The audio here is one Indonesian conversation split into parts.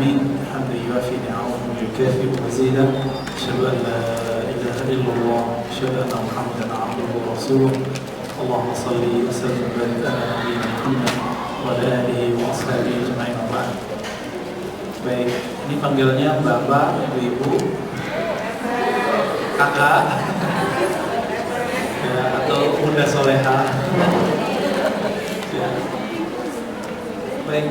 حميد حمدا يوافي نعمه ويكافئ مزيدا أشهد أن لا إله إلا الله أشهد أن محمدا عبده ورسوله اللهم صل وسلم وبارك على نبينا محمد وعلى آله وأصحابه أجمعين. Baik, ini panggilannya Bapak, Ibu, Kakak, ya, atau Bunda Soleha. Ya. Baik,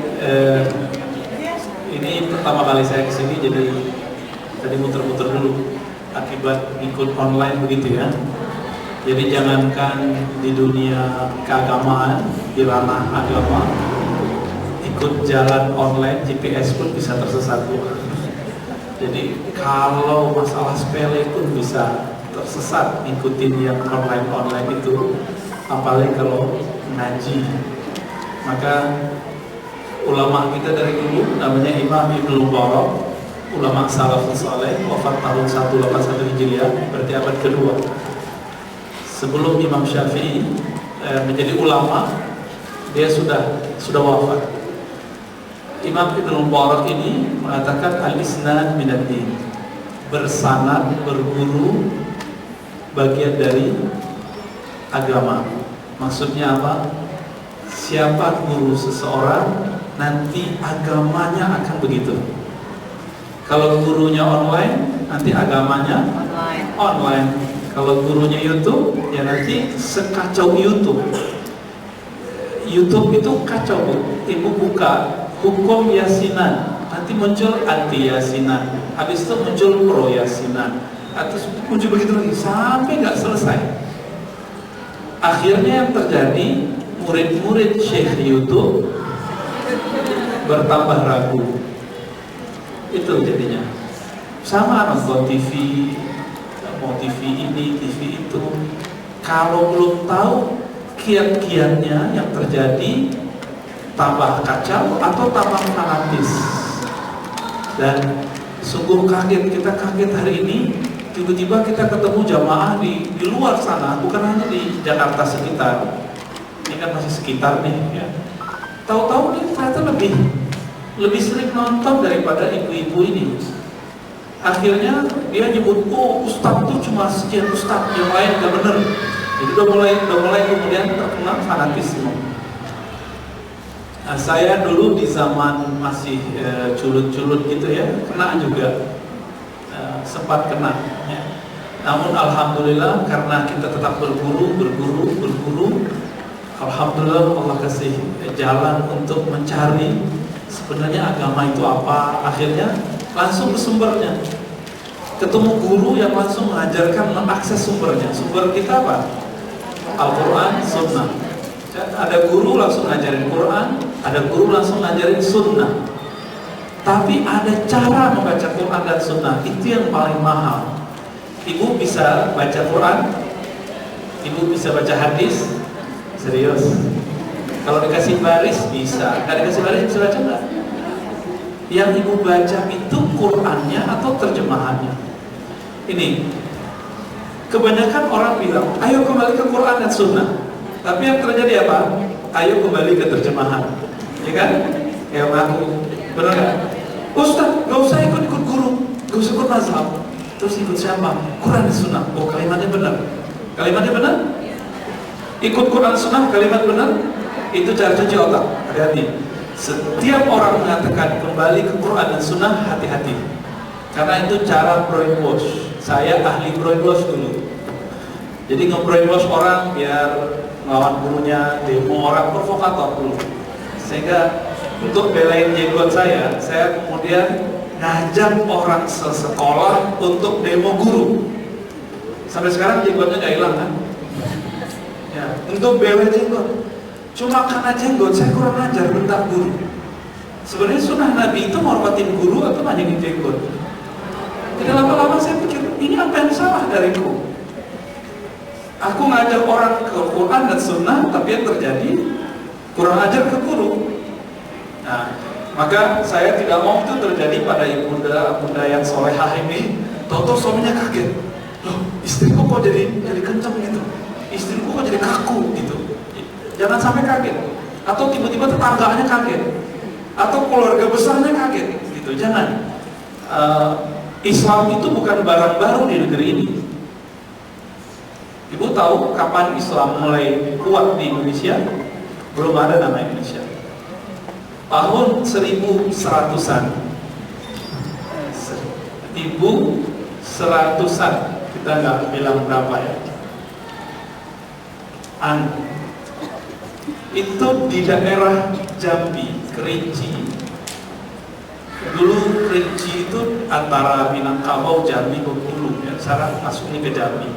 ini pertama kali saya kesini, jadi tadi muter-muter dulu akibat ikut online begitu ya. Jadi jangankan di dunia keagamaan, di ranah agama, ikut jalan online GPS pun bisa tersesat. Jadi kalau masalah sepele pun bisa tersesat ngikutin yang online itu, apalagi kalau ngaji. Maka ulama kita dari dulu namanya Imam Ibnu Mubarak, ulama salafus saleh, wafat tahun 181 Hijriah, berarti abad kedua. Sebelum Imam Syafi'i menjadi ulama, dia sudah wafat. Imam Ibnu Mubarak ini mengatakan al-isnad minad din, bersanad, berguru bagian dari agama. Maksudnya apa? Siapa guru seseorang, nanti agamanya akan begitu. Kalau gurunya online, nanti agamanya online. Kalau gurunya YouTube, ya nanti sekacau YouTube. YouTube itu kacau, Bu. Ibu buka hukum yasinan, nanti muncul anti yasinan, habis itu muncul pro yasinan, atau muncul begitu lagi sampai nggak selesai. Akhirnya yang terjadi, murid-murid Syekh YouTube bertambah ragu. Itu jadinya. Sama nonton TV, mau TV ini, TV itu, kalau belum tahu kiat-kiatnya yang terjadi, tambah kacau atau tambah fanatis. Dan sungguh kaget, kita kaget hari ini, tiba-tiba kita ketemu jamaah di luar sana, bukan hanya di Jakarta sekitar. Ini kan masih sekitar nih ya. Tahu-tahu dia ternyata lebih sering nonton daripada ibu-ibu ini. Akhirnya dia nyebut, oh ustaz itu cuma sekian ustaz, yang lain gak bener. Jadi udah mulai kemudian terkena fanatisme. Nah, saya dulu di zaman masih culut-culut gitu ya, kena juga, sempat kena ya. Namun alhamdulillah karena kita tetap berguru, alhamdulillah Allah kasih jalan untuk mencari sebenarnya agama itu apa. Akhirnya langsung ke sumbernya, ketemu guru yang langsung mengajarkan, mengakses sumbernya. Sumber kita apa? Al-Quran, Sunnah. Ada guru langsung ngajarin Quran, ada guru langsung ngajarin Sunnah. Tapi ada cara membaca Quran dan Sunnah, itu yang paling mahal. Ibu bisa baca Quran, ibu bisa baca hadis, serius. Kalau dikasih baris bisa, nggak dikasih baris bisa baca nggak? Yang ibu baca itu Qurannya atau terjemahannya? Ini kebanyakan orang bilang, ayo kembali ke Quran dan Sunnah. Tapi yang terjadi apa? Ayo kembali ke terjemahan, ya kan? Ya aku, benar nggak? Ustaz, gak usah ikut guru, gak usah ikut mazhab. Terus ikut siapa? Quran dan Sunnah. Oh, kalimatnya benar. Kalimatnya benar? Ikut Quran Sunnah, kalimat benar. Itu cara cuci otak. Hati-hati. Setiap orang mengatakan kembali ke Quran dan Sunnah, hati-hati. Karena itu cara brainwash. Saya ahli brainwash dulu. Jadi nge-brainwash orang biar melawan gurunya, demo orang, provokator dulu. Sehingga untuk belain jenggot saya kemudian ngajak orang sesekolah untuk demo guru. Sampai sekarang jenggotnya nggak hilang kan? Ya, untuk belain jenggot. Cuma karena jenggot saya kurang ajar bentak guru. Sebenarnya sunnah Nabi itu menghormatin guru atau manjangin jenggot. Jadi lama-lama saya pikir, ini apa yang salah dariku? Aku ngajar orang ke Quran dan Sunnah, tapi yang terjadi kurang ajar ke guru. Nah, maka saya tidak mau itu terjadi pada ibunda yang solehah ini. Tahu-tahu suaminya kaget, loh istriku kok jadi kencang gitu, istriku kok jadi kaku gitu. Jangan sampai kaget, atau tiba-tiba tetangganya kaget, atau keluarga besarnya kaget. Gitu. gitu. Jangan. Islam itu bukan barang baru di negeri ini. Ibu tahu kapan Islam mulai kuat di Indonesia? Belum ada nama Indonesia. Tahun 1100-an. 1100-an. Kita nggak bilang berapa ya. Itu di daerah Jambi, Kerinci. Dulu Kerinci itu antara Minangkabau, Jambi, Bengkulu ya, sekarang masuknya ke Jambi.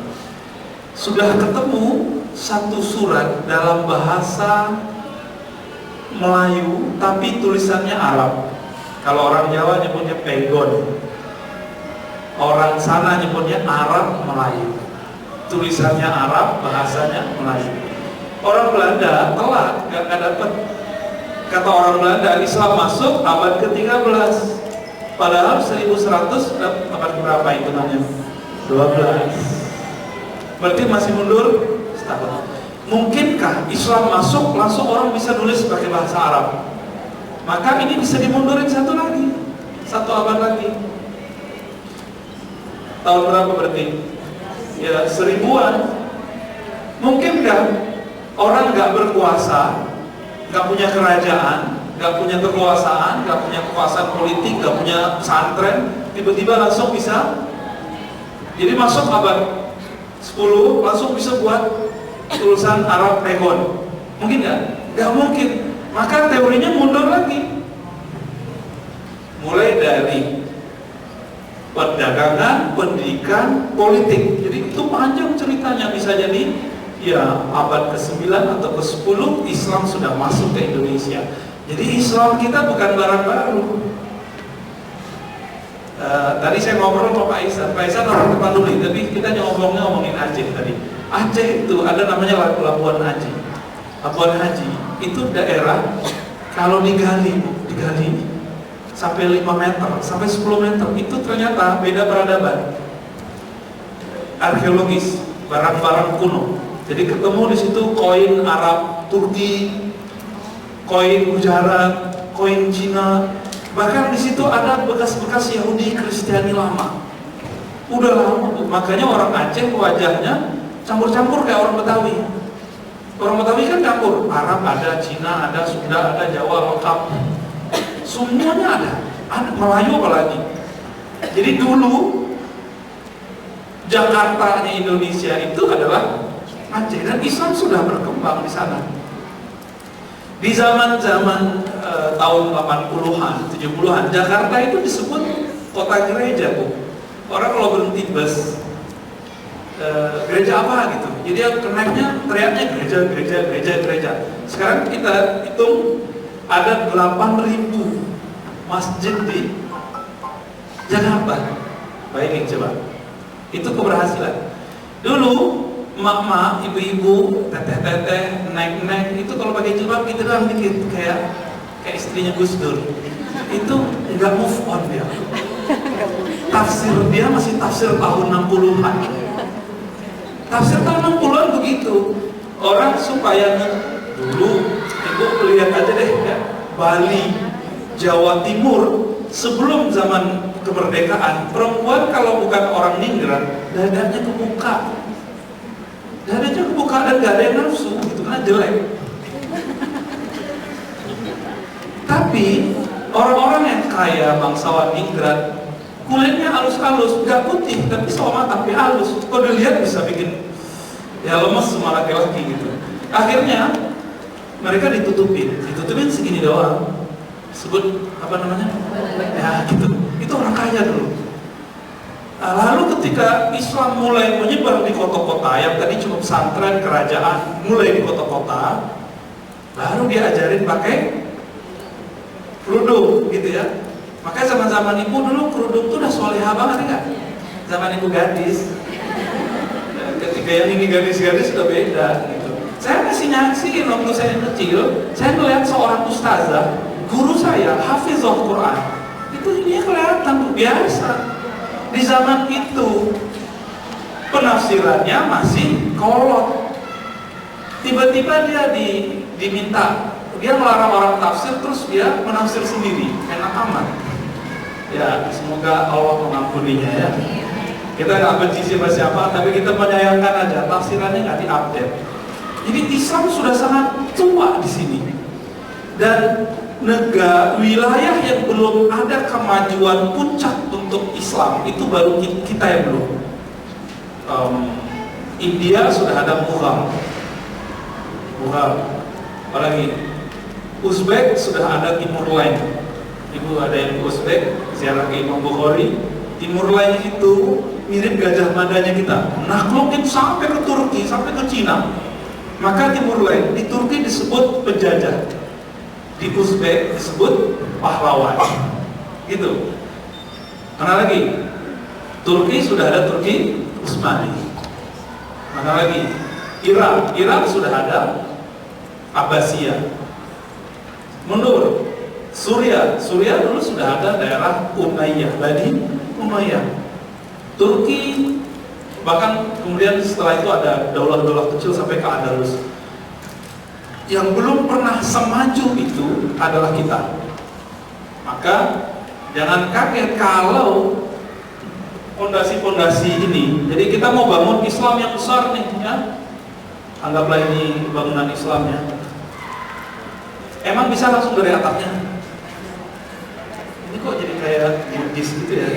Sudah ketemu satu surat dalam bahasa Melayu tapi tulisannya Arab. Kalau orang Jawa nyebutnya pegon, orang sana nyebutnya Arab Melayu. Tulisannya Arab, bahasanya Melayu. Orang Belanda telat, gak dapat. Kata orang Belanda, Islam masuk abad ke-13. Padahal 1100 abad berapa itu namanya? 12. Berarti masih mundur setahun. Mungkinkah Islam masuk langsung orang bisa nulis pakai bahasa Arab? Maka ini bisa dimundurin satu abad lagi. Tahun berapa berarti? Ya 1000-an. Mungkinkah orang nggak berkuasa, nggak punya kerajaan, nggak punya kekuasaan, nggak punya kekuasaan politik, nggak punya pesantren, tiba-tiba langsung bisa? Jadi masuk abad 10 langsung bisa buat tulisan Arab pegon. Mungkin nggak? Nggak mungkin. Maka teorinya mundur lagi. Mulai dari perdagangan, pendidikan, politik. Jadi itu panjang ceritanya. Bisa jadi ya abad ke-9 atau ke-10 Islam sudah masuk ke Indonesia. Jadi Islam kita bukan barang baru. Tadi saya ngobrol sama Pak Isan orang Tapanuli, tapi kita ngomongin Aceh tadi. Aceh itu ada namanya Labuan Haji. Labuan Haji itu daerah kalau digali sampai 5 meter, sampai 10 meter, itu ternyata beda peradaban. Arkeologis, barang-barang kuno. Jadi ketemu di situ koin Arab, Turki, koin Gujarat, koin Cina. Bahkan di situ ada bekas-bekas Yahudi Kristiani lama. Udah lama tuh. Makanya orang Aceh wajahnya campur-campur kayak orang Betawi. Orang Betawi kan campur, Arab ada, Cina ada, Sunda ada, Jawa lengkap. Semuanya ada Melayu apalagi. Jadi dulu Jakartanya Indonesia itu adalah Aceh, dan Islam sudah berkembang di sana. Di zaman-zaman tahun 80-an, 70-an, Jakarta itu disebut kota gereja, Bu. Orang kalau berhenti bus, gereja apa gitu, jadi yang kenainya teriaknya gereja. Sekarang kita hitung ada 8.000 masjid di Jakarta. Bayangin coba, itu keberhasilan. Dulu emak-emak, ibu-ibu, teteh-teteh, nek-nek itu kalau pakai jilbab gitu kan dikit kayak istrinya Gus Dur. Itu nggak move on dia. Tafsir dia masih tafsir tahun 60-an. Tafsir tahun 60-an begitu. Orang supaya dulu, ibu lihat aja deh ya, Bali, Jawa Timur sebelum zaman kemerdekaan, perempuan kalau bukan orang ningrat, dadanya kebuka. Dadanya kebuka dan gak ada yang nafsu, gitu kan jelek. Tapi orang-orang yang kaya, bangsawan ningrat, kulitnya halus-halus, gak putih, tapi sama tapi halus. Kalau dilihat bisa bikin ya lemes semua laki-laki gitu. Akhirnya mereka ditutupin segini doang. Sebut apa namanya? Ya gitu. Itu orang kaya dulu. Nah, lalu ketika Islam mulai menyebar di kota-kota yang tadi cuma pesantren, kerajaan, mulai di kota-kota, baru diajarin pakai kerudung gitu ya. Makanya zaman-zaman ibu dulu kerudung tuh udah solehah banget enggak? Zaman ibu gadis. Ketika yang ini gadis-gadis udah beda gitu. Saya masih nyaksiin waktu saya kecil, saya melihat seorang ustazah, guru saya, hafizah Quran. Itu ini kelihatan biasa. Di zaman itu penafsirannya masih kolot. Tiba-tiba dia diminta, dia melarang orang tafsir, terus dia menafsir sendiri, enak amat. Ya, semoga Allah mengampuninya ya. Kita nggak benci siapa-siapa, tapi kita menyayangkan aja tafsirannya nggak diupdate. Jadi Islam sudah sangat tua di sini. Dan wilayah yang belum ada kemajuan puncak untuk Islam itu baru kita yang belum. India sudah ada Mughal, apalagi Uzbek sudah ada Timur Lain. Ibu ada yang Uzbek ziarah ke Imam Bukhari. Timur Lain itu mirip Gajah Madanya kita, naklukin sampai ke Turki, sampai ke Cina. Maka Timur Lain di Turki disebut penjajah, di Uzbek disebut pahlawan, gitu. Mana lagi? Turki sudah ada Turki Utsmani. Mana lagi? Iran sudah ada Abbasiyah. Mundur, Suriah dulu sudah ada daerah Umayyah, Bani Umayyah. Turki bahkan kemudian setelah itu ada daulah-daulah kecil sampai ke Andalus. Yang belum pernah semaju itu adalah kita. Maka jangan kaget kalau fondasi-fondasi ini, jadi kita mau bangun Islam yang besar nih ya, anggaplah ini bangunan Islamnya. Emang bisa langsung dari atapnya? Ini kok jadi kayak jis gitu ya?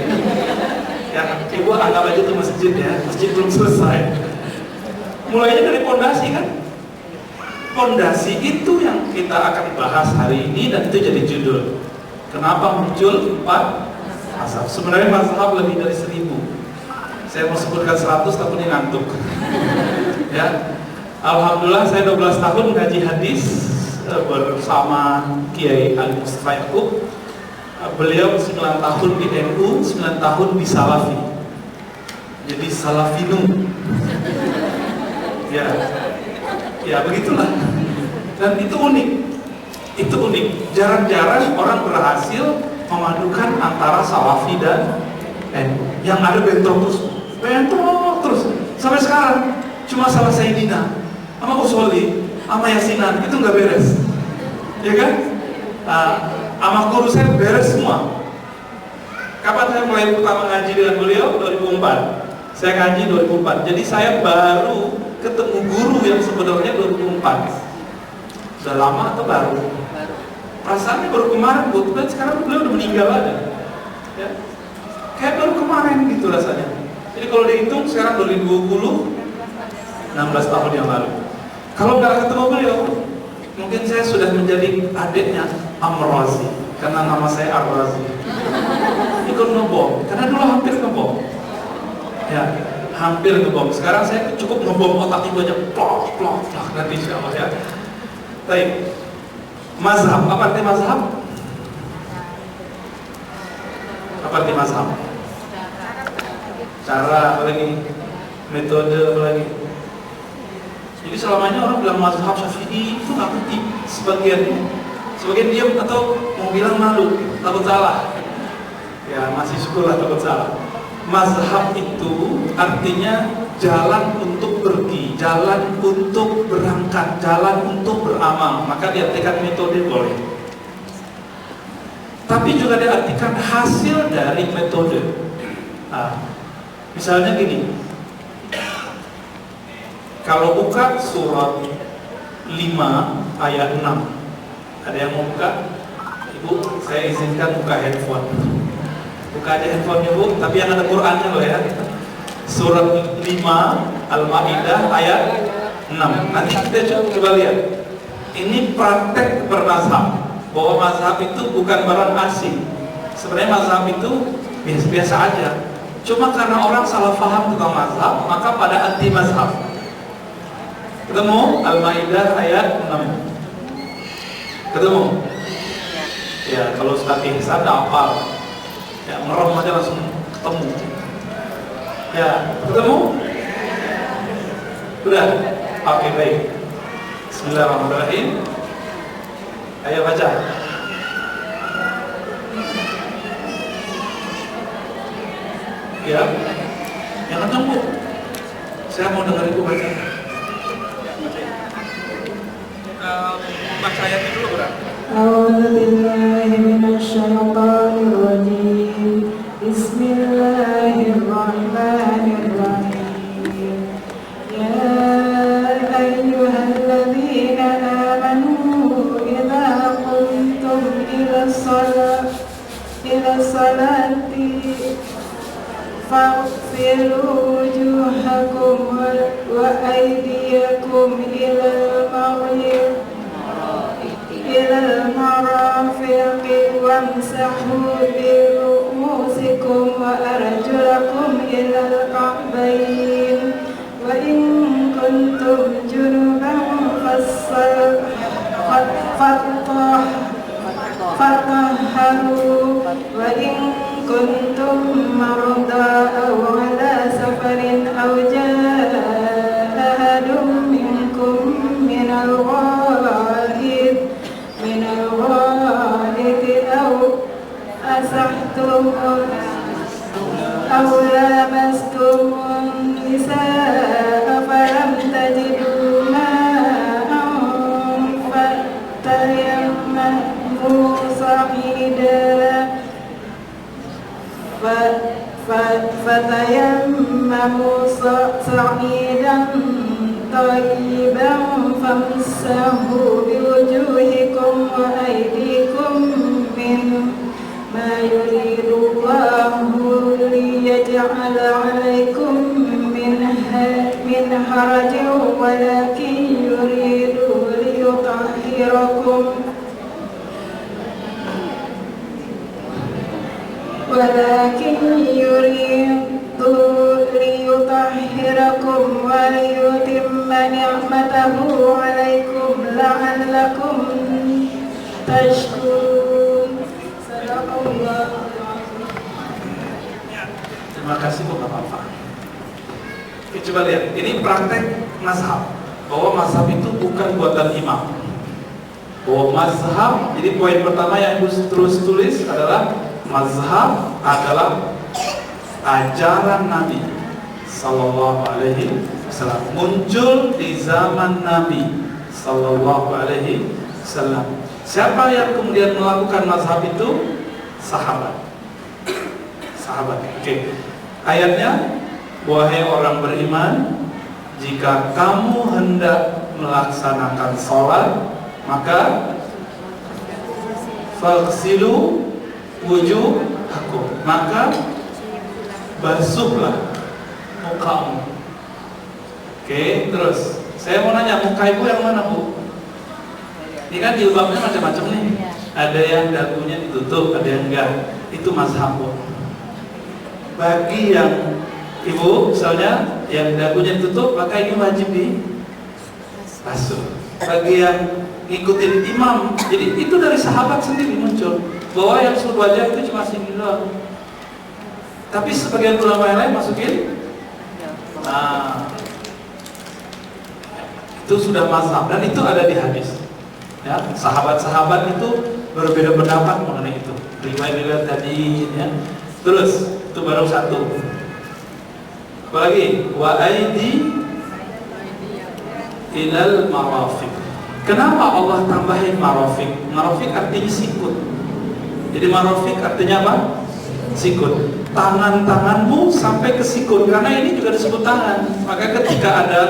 Ya, ibu anggap aja itu masjid ya, masjid belum selesai. Mulainya dari fondasi kan? Fondasi itu yang kita akan bahas hari ini, dan itu jadi judul. Kenapa muncul 4 mazhab? Sebenarnya mazhab lebih dari 1000. Saya mau sebutkan 100 tapi ini ngantuk. Ya, alhamdulillah saya 12 tahun ngaji hadis bersama Kiai Ali Mustafa Yaqub. Beliau 9 tahun di NU, 9 tahun di Salafi. Jadi Salafinu. Ya begitulah. Dan itu unik. Jarang-jarang orang berhasil memadukan antara Salafi dan NU. Yang ada bentrok terus. Sampai sekarang cuma salah Sayyidina sama Usoli sama Yasinan itu nggak beres, ya kan? Sama guru saya beres semua. Kapan saya mulai pertama ngaji dengan beliau? 2004. Saya ngaji 2004. Jadi saya baru ketemu guru yang sebenarnya 2004. Sudah lama atau baru? Perasaannya baru kemarin, dan sekarang beliau udah meninggal aja. Ya. Kayak baru kemarin gitu rasanya. Jadi kalau dihitung sekarang 2020, 16 tahun yang lalu. Kalau nggak ketemu beliau, mungkin saya sudah menjadi adiknya Amr-Razi, karena nama saya Ar-Razi. Ikut ngebom, karena dulu hampir ngebom. Ya, hampir ngebom. Sekarang saya cukup ngebom otak ibu aja, plok, nanti insya Allah ya. Baik, mazhab, apa arti mazhab? Apa arti mazhab? Cara, apa lagi? Metode, apa lagi? Jadi selamanya orang bilang mazhab Syafi'i itu nggak penting. Sebagian diam atau mau bilang malu, takut salah. Ya masih syukurlah takut salah. Mazhab itu artinya jalan untuk pergi, jalan untuk berangkat, jalan untuk beramal. Maka diartikan metode boleh. Tapi juga diartikan hasil dari metode. Nah, misalnya gini. Kalau buka surat 5 ayat 6, ada yang mau buka? Ibu, saya izinkan buka handphone. Buka aja handphonenya Bu, tapi yang ada Qur'annya loh ya. Surat 5 Al-Ma'idah ayat 6. Nanti kita coba lihat. Ini praktek bermazhab, bahwa mazhab itu bukan barang asing. Sebenarnya mazhab itu biasa-biasa aja. Cuma karena orang salah paham tentang mazhab, maka pada anti mazhab. Ketemu Al-Ma'idah ayat 6. Ketemu? Ya, kalau Ustaz Ihsan hafal. Ya, merem aja langsung ketemu. Ya, ketemu? Sudah? Oke, baik. Bismillahirrahmanirrahim. Ayo baca. Ya. Yang kencang Bu. Saya mau dengar Ibu baca. Baca ayatnya dulu berarti. A'udzu billahi minasyaitonir rajim. فاغسلوا وجوهكم وأيديكم إلى المرافق وامسحوا برؤوسكم وأرجلكم إلى الكعبين وإن كنتم جنبا فطهروا وإن كنتم مرضى أو على سفر أو جاء أحد منكم من الغائط أو أسحتم أو لامستم النساء فلم تجدوا ماء فتيمموا صعيدا طيبا فامسحوا بوجوهكم وأيديكم منه ما يريد الله ليجعل عليكم من حرج ولكن يريد ليطهركم وليتم نعمته عليكم لعلكم تشكرون. Sadaqallah. Terima kasih Bu Bapak. Oke, coba lihat, ini praktek mazhab. Bahwa mazhab itu bukan buatan imam. Bahwa mazhab, jadi poin pertama yang terus tulis adalah mazhab adalah ajaran Nabi Sallallahu Alaihi Wasallam, muncul di zaman Nabi Sallallahu Alaihi Wasallam. Siapa yang kemudian melakukan mazhab itu? Sahabat. Oke. Ayatnya, wahai orang beriman, jika kamu hendak melaksanakan sholat, maka faghsilu wujuhakum, maka basuhlah mukamu. Oke, terus saya mau nanya, muka ibu yang mana, Bu? Ini kan jilbabnya macam-macam nih. Ada yang dagunya ditutup, ada yang enggak. Itu mazhab, Bu. Bagi yang ibu, misalnya yang dagunya ditutup, maka ini wajib dibasuh. Bagi yang ngikutin imam, jadi itu dari sahabat sendiri muncul bahwa yang sudut wajah itu cuma segini doang. Tapi sebagian ulama yang lain masukin, itu sudah mazhab dan itu ada di hadis. Ya, sahabat-sahabat itu berbeda pendapat mengenai itu. Riwayat-riwayat tadi, ya. Terus itu baru satu. Apalagi wa aidi ilal marafiq. Kenapa Allah tambahin marafiq? Marafiq artinya sikut. Jadi marafiq artinya apa? Sikut. Tangan-tanganmu sampai ke sikut, karena ini juga disebut tangan. Maka ketika ada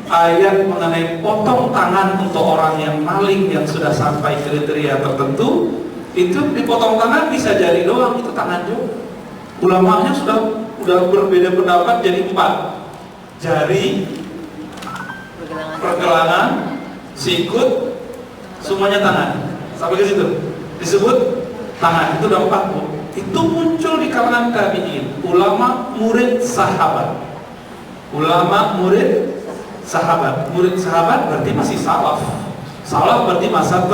ayat mengenai potong tangan untuk orang yang maling yang sudah sampai kriteria tertentu, itu dipotong tangan bisa jari doang, itu tangan juga. Ulamanya sudah berbeda pendapat jadi 4 jari, pergelangan, sikut, semuanya tangan. Sampai ke situ disebut tangan. Itu udah 4, Bu. Itu muncul di kalangan tabi'in, ulama murid sahabat. Ulama murid sahabat. Murid sahabat berarti masih salaf. Salaf berarti masa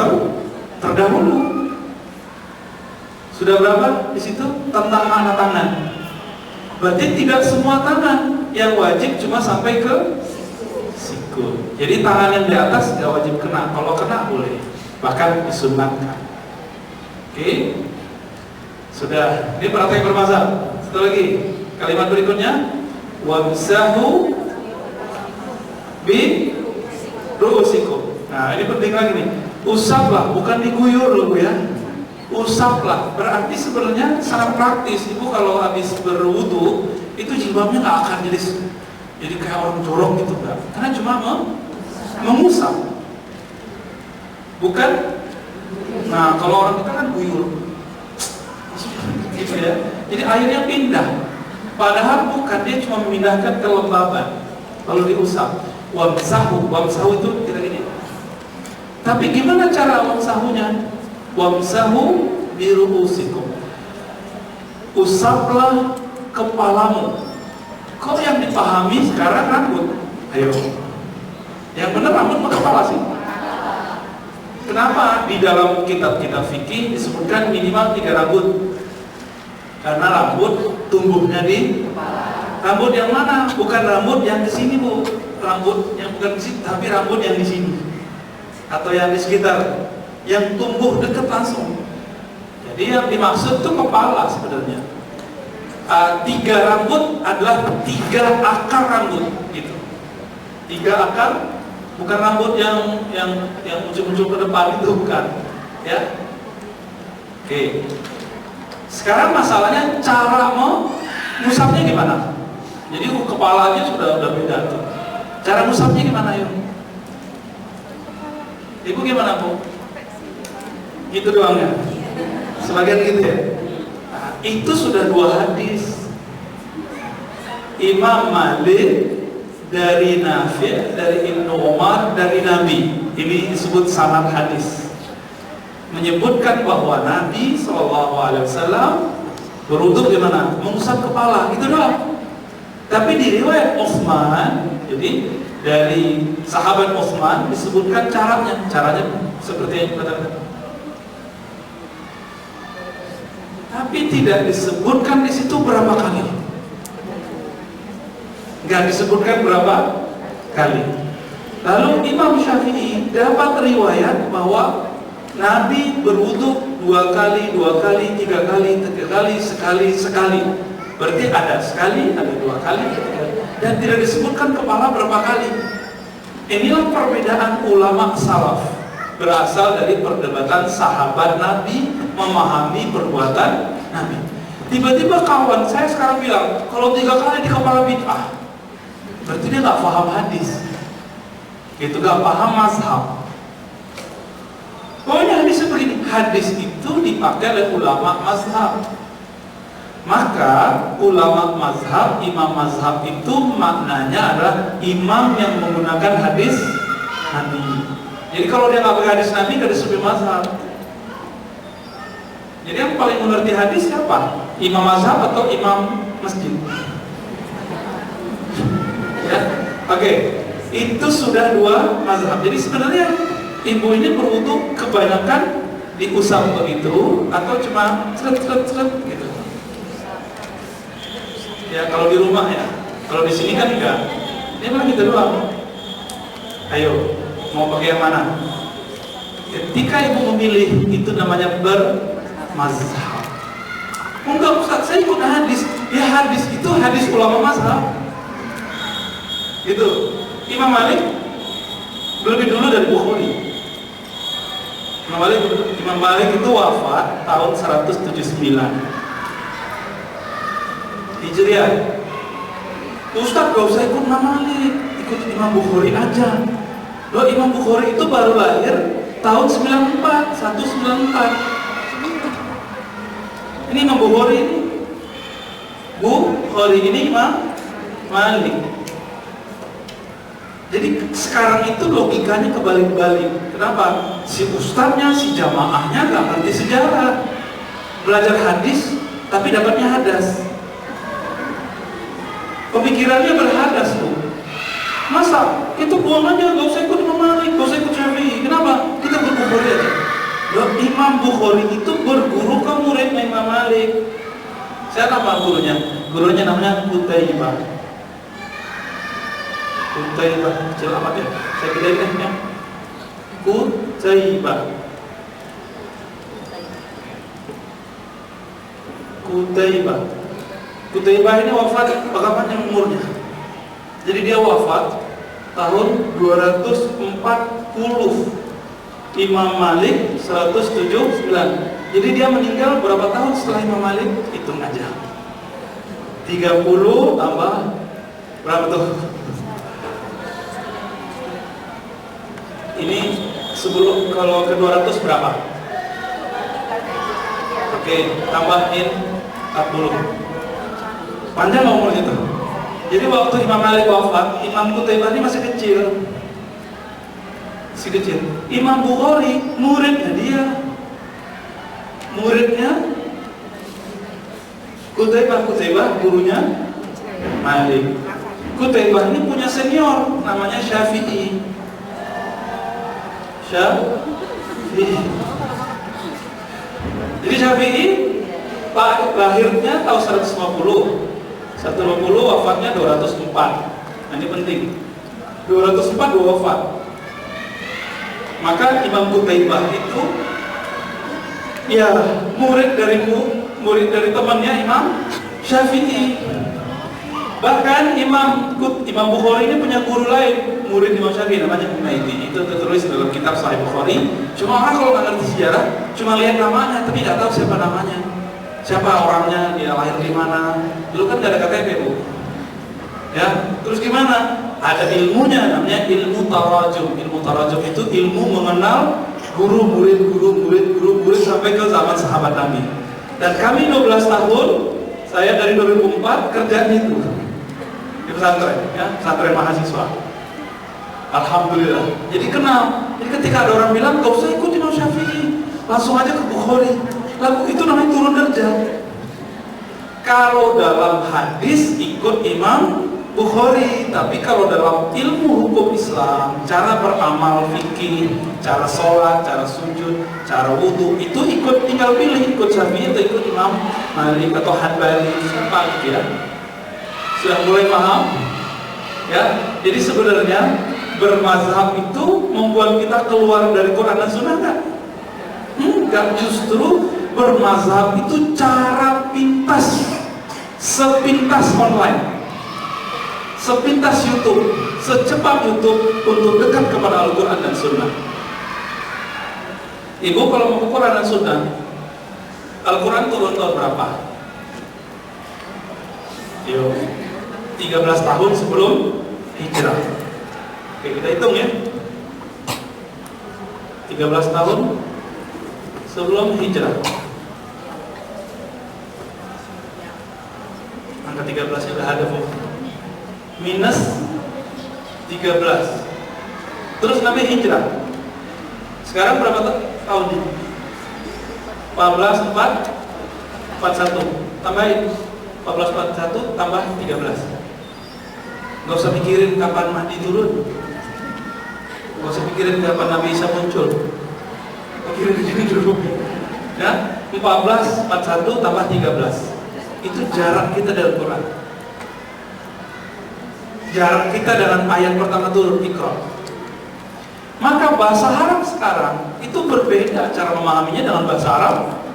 terdahulu. Sudah berapa di situ tentang mana tangan? Berarti tidak semua tangan yang wajib, cuma sampai ke sikut. Jadi tangan yang di atas nggak wajib kena. Kalau kena boleh, bahkan disunatkan. Oke, sudah. Ini praktek bermazhab. Satu lagi, kalimat berikutnya, wamsahu bi ru'usikum. Nah, ini penting lagi nih. Usaplah, bukan diguyur loh, Bu, ya. Usaplah, berarti sebenarnya sangat praktis. Ibu kalau habis berwudu itu jilbabnya nggak akan jadi kayak orang jorok gitu, enggak, karena cuma mengusap, bukan. Nah, kalau orang kita kan guyur gitu ya, jadi airnya pindah. Padahal bukan, dia cuma memindahkan kelembaban lalu diusap. Wamsahu, wamsahu itu kita gini. Tapi gimana cara wamsahunya? Wamsahu biru'usikum, usaplah kepalamu. Kok yang dipahami sekarang rambut? Ayo, yang benar rambut atau kepala sih? Kenapa di dalam kitab-kitab fikih disebutkan minimal 3 rambut? Karena rambut tumbuhnya di rambut yang mana? Bukan rambut yang di sini, Bu. Rambut yang bukan di sini, tapi rambut yang di sini atau yang di sekitar, yang tumbuh dekat langsung. Jadi yang dimaksud itu kepala sebenarnya. 3 rambut adalah 3 akar rambut, gitu. 3 akar, bukan rambut yang muncul-muncul ke depan itu, bukan, ya. Oke. Sekarang masalahnya cara musapnya gimana? Jadi kepalanya sudah beda tuh. Cara musapnya gimana, yuk? Ibu gimana, Bu? Gitu doang ya? Sebagian gitu ya? Nah, itu sudah 2 hadis. Imam Malik dari Nafi', dari Ibnu Umar, dari Nabi. Ini disebut sanad hadis. Menyebutkan bahwa Nabi SAW berwudu gimana? Mengusap kepala, gitu doang. Tapi di riwayat Utsman, jadi dari sahabat Utsman disebutkan caranya seperti yang kita katakan. Tapi tidak disebutkan di situ berapa kali. Nggak disebutkan berapa kali. Lalu Imam Syafi'i dapat riwayat bahwa Nabi berwudu 2 kali, 2 kali, 3 kali, 3 kali, sekali. Berarti ada sekali, ada 2 kali, 3 kali. Dan tidak disebutkan kepala berapa kali. Inilah perbedaan ulama salaf. Berasal dari perdebatan sahabat Nabi memahami perbuatan Nabi. Tiba-tiba kawan saya sekarang bilang, kalau 3 kali di kepala bid'ah, berarti dia nggak paham hadis. Itu nggak paham mazhab. Pokoknya hadis seperti ini. Hadis itu dipakai oleh ulama mazhab. Maka ulama mazhab, imam mazhab itu maknanya adalah imam yang menggunakan hadis Nabi. Jadi kalau dia nggak pakai hadis Nabi, nggak disebut mazhab. Jadi yang paling mengerti hadis siapa? Imam mazhab atau imam masjid? Ya, oke. Itu sudah 2 mazhab. Jadi sebenarnya ibu ini berwudu kebanyakan diusap begitu atau cuma ceret gitu. Ya kalau di rumah ya. Kalau di sini kan enggak. Ini memang gitu doang. Ayo, mau pakai yang mana? Ketika ibu memilih, itu namanya bermazhab. Enggak Ustaz, saya ikut hadis. Ya hadis itu hadis ulama mazhab. Gitu. Imam Malik lebih dulu dari Bukhari. Imam Malik itu wafat tahun 179 Hijriah. Ustaz gak usah ikut Imam Malik, ikut Imam Bukhari aja. Loh, Imam Bukhari itu baru lahir tahun 194. Ini Imam Bukhari ini. Bukhari ini Imam Malik. Jadi sekarang itu logikanya kebalik-balik. Kenapa? Si ustadznya, si jamaahnya gak ngerti sejarah. Belajar hadis, tapi dapatnya hadas. Pemikirannya berhadas tuh. Masa? Itu buang aja, gak usah ikut Imam Malik, gak usah ikut Syafi'i. Kenapa? Kita berbukhari aja. Loh, Imam Bukhari itu berguru ke muridnya Imam Malik. Saya nama gurunya? Gurunya namanya Qutaibah. Qutaibah, kecil amat ya. Saya bedain ya. Qutaibah. Qutaibah ini wafat bagaimana umurnya? Jadi dia wafat tahun 240. Imam Malik 179. Jadi dia meninggal berapa tahun setelah Imam Malik? Hitung aja. 30 tambah berapa tuh? Ini sebelum, kalau ke 200 berapa? Oke, tambahin 40. Panjang umurnya itu. Jadi waktu Imam Malik wafat, Imam Qutaibah ini masih kecil. Imam Bukhari muridnya dia. Muridnya Qutaibah gurunya Malik. Qutaibah ini punya senior namanya Syafi'i. Jadi Syafi'i lahirnya tahun 150, wafatnya 204. Nah, ini penting. 204 wafat. Maka Imam Qutaibah itu ya murid dari temannya Imam Syafi'i. Bahkan Imam Bukhari ini punya guru lain, murid Imam Syafi'i, namanya Humaydi. Itu tertulis dalam kitab Sahih Bukhari. Cuma orang kalau nggak ngerti sejarah, cuma lihat namanya, tapi nggak tahu siapa namanya, siapa orangnya, dia lahir di mana. Dulu kan nggak ada KTP, Bu. Ya, terus gimana? Ada ilmunya, namanya ilmu tarajum. Ilmu tarajum itu ilmu mengenal guru murid sampai ke zaman sahabat Nabi. Dan kami 12 tahun, saya dari 2004 kerjaan itu di pesantren, ya, pesantren mahasiswa. Alhamdulillah. Jadi kenal. Jadi ketika ada orang bilang, gak usah ikut Imam Syafi'i, langsung aja ke Bukhari. Lalu itu namanya turun derajat. Kalau dalam hadis ikut Imam Bukhari, tapi kalau dalam ilmu hukum Islam, cara beramal fikih, cara sholat, cara sujud, cara wudhu, itu tinggal pilih ikut Syafi'i atau ikut Imam Malik atau Hanbali, siapa gitu ya. Sudah mulai paham? Ya, jadi sebenarnya bermazhab itu membuat kita keluar dari Quran dan Sunnah kan? Enggak, justru bermazhab itu cara pintas, sepintas online, sepintas YouTube, secepat YouTube untuk dekat kepada Al-Quran dan Sunnah. Ibu kalau mau ke Quran dan Sunnah, Al-Quran turun tahun berapa? Yo, 13 tahun sebelum hijrah. Oke, kita hitung ya. 13 tahun sebelum hijrah. Angka 13 sudah ada, Bu. Minus 13. Terus Nabi hijrah. Sekarang berapa tahun ini? 14, 41. Tambahin 14, 41 tambah 13. Gak usah pikirin kapan Mahdi turun, gak usah pikirin kapan Nabi Isa muncul. Pikirin ini dulu ya. 14, 41 tambah 13. Itu jarak kita dari Quran. Jarak kita dengan ayat pertama turun, Iqra. Maka bahasa Arab sekarang itu berbeda cara memahaminya dengan bahasa Arab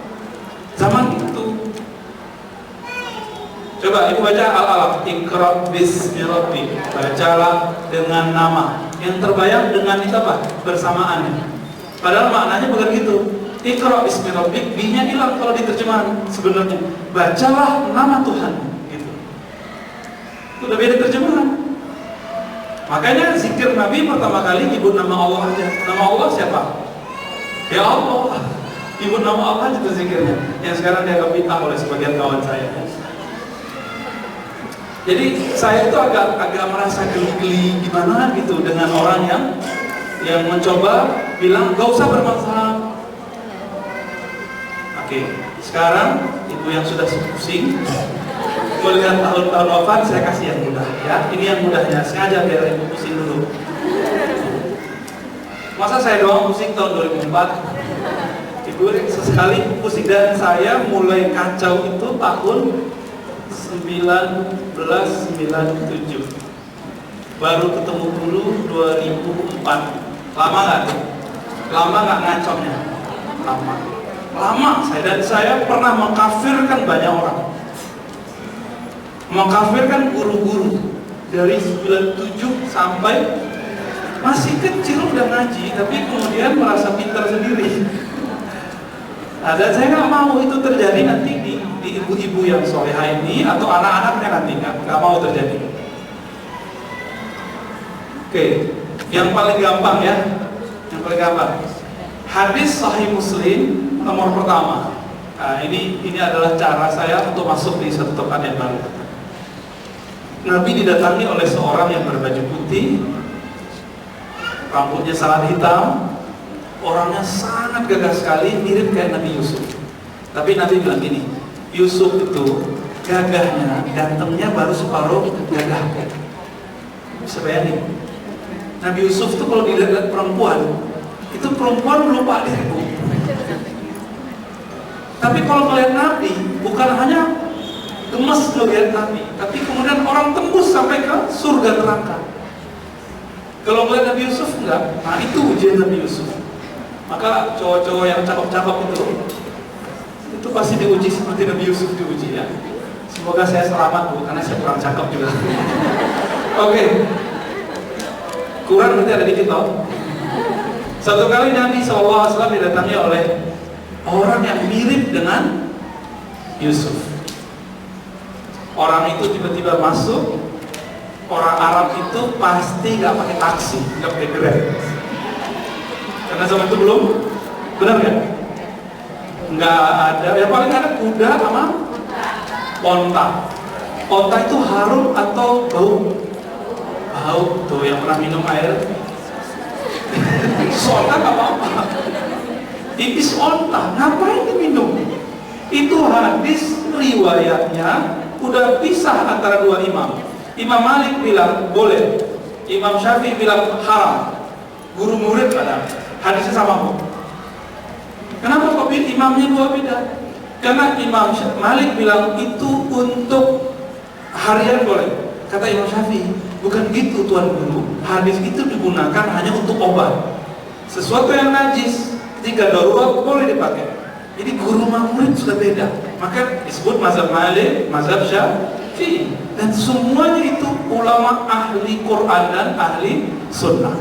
zaman itu. Coba ibu baca Al-Alaq, Iqra bismi rabbik, bacalah dengan nama. Yang terbayang dengan itu apa? Bersamaannya. Padahal maknanya bukan gitu. Iqra bismi rabbik, bi-nya hilang kalau diterjemahan sebenarnya. Bacalah nama Tuhan, gitu. Itu udah beda terjemahan. Makanya zikir Nabi pertama kali nyebut nama Allah aja. Nama Allah siapa? Ya Allah. Nyebut nama Allah aja itu zikirnya. Yang sekarang dianggap bid'ah oleh sebagian kawan saya. Jadi saya itu agak merasa geli-geli gimana gitu dengan orang yang mencoba bilang gak usah bermazhab. Oke, sekarang ibu yang sudah pusing melihat tahun-tahun wafat, saya kasih yang mudah ya. Ini yang mudahnya, sengaja biar ibu pusing dulu. Masa saya doang pusing tahun 2004? Ibu sesekali pusing. Dan saya mulai kacau itu tahun 1997. Baru ketemu dulu 2004. Lama nggak tuh? Lama nggak ngacaunya? Lama saya pernah mengkafirkan banyak orang. Mengkafirkan guru-guru dari 97 sampai masih kecil udah ngaji, tapi kemudian merasa pintar sendiri. Nah, dan saya nggak mau itu terjadi nanti di ibu-ibu yang soleha ini atau anak-anaknya nanti, nggak mau terjadi. Oke, yang paling gampang ya, yang paling gampang. Hadis Sahih Muslim nomor pertama. Nah, ini adalah cara saya untuk masuk di satu tempat yang baru. Nabi didatangi oleh seorang yang berbaju putih, rambutnya sangat hitam, orangnya sangat gagah sekali, mirip kayak Nabi Yusuf. Tapi Nabi bilang gini, Yusuf itu gagahnya, gantengnya baru separuh gagah. Bisa bayangin, Nabi Yusuf itu kalau dilihat perempuan, itu perempuan lupa diri. Tapi kalau melihat Nabi, bukan hanya gemes melihat Nabi, tapi kemudian orang tembus sampai ke surga neraka. Kalau melihat Nabi Yusuf enggak, nah itu ujian Nabi Yusuf. Maka cowok-cowok yang cakep-cakep itu pasti diuji seperti Nabi Yusuf diuji ya. Semoga saya selamat Bu, karena saya kurang cakep juga. Oke. Kurang berarti ada dikit loh. Satu kali Nabi SAW didatangi oleh orang yang mirip dengan Yusuf. Orang itu tiba-tiba masuk. Orang Arab itu pasti nggak pakai taksi, nggak pakai Grab. Karena zaman itu belum, benar nggak? Nggak ada. Yang paling ada kuda sama onta. Onta itu harum atau bau? Bau. Tuh yang pernah minum air. Onta nggak apa-apa. Ipis onta, ngapain diminum? Itu hadis riwayatnya udah pisah antara dua imam. Imam Malik bilang boleh, Imam Syafi'i bilang haram. Guru murid kadang hadisnya sama kok. Kenapa kok imamnya dua beda? Karena Imam Malik bilang itu untuk harian boleh. Kata Imam Syafi'i, bukan gitu Tuan Guru. Hadis itu digunakan hanya untuk obat. Sesuatu yang najis ketika darurat boleh dipakai. Jadi guru sama murid sudah beda. Maka disebut mazhab Malik, mazhab Syafi'i. Dan semuanya itu ulama ahli Quran dan ahli Sunnah.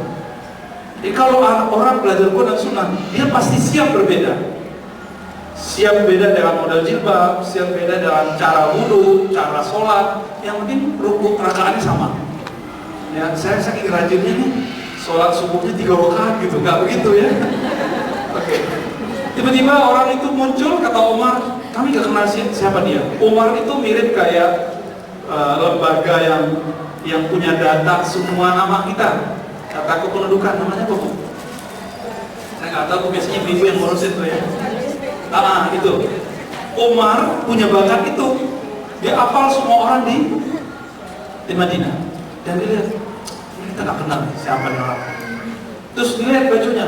Jadi kalau orang belajar Quran dan Sunnah, dia pasti siap berbeda. Siap beda dengan model jilbab, siap beda dengan cara wudhu, cara sholat. Yang penting rukuk rakaatnya sama. Ya, saya saking rajinnya nih, sholat subuhnya 3 rakaat gitu, nggak begitu ya? Oke. Tiba-tiba orang itu muncul, kata Umar, kami nggak kenal siapa dia. Umar itu mirip kayak lembaga yang punya data semua nama kita, data kependudukan, namanya apa Bu? Saya nggak tahu, biasanya ibu yang ngurus itu ya. Itu Umar punya bakat itu, dia hafal semua orang di Madinah. Dan dia lihat, kita nggak kenal siapa nih orang. Terus dilihat bajunya,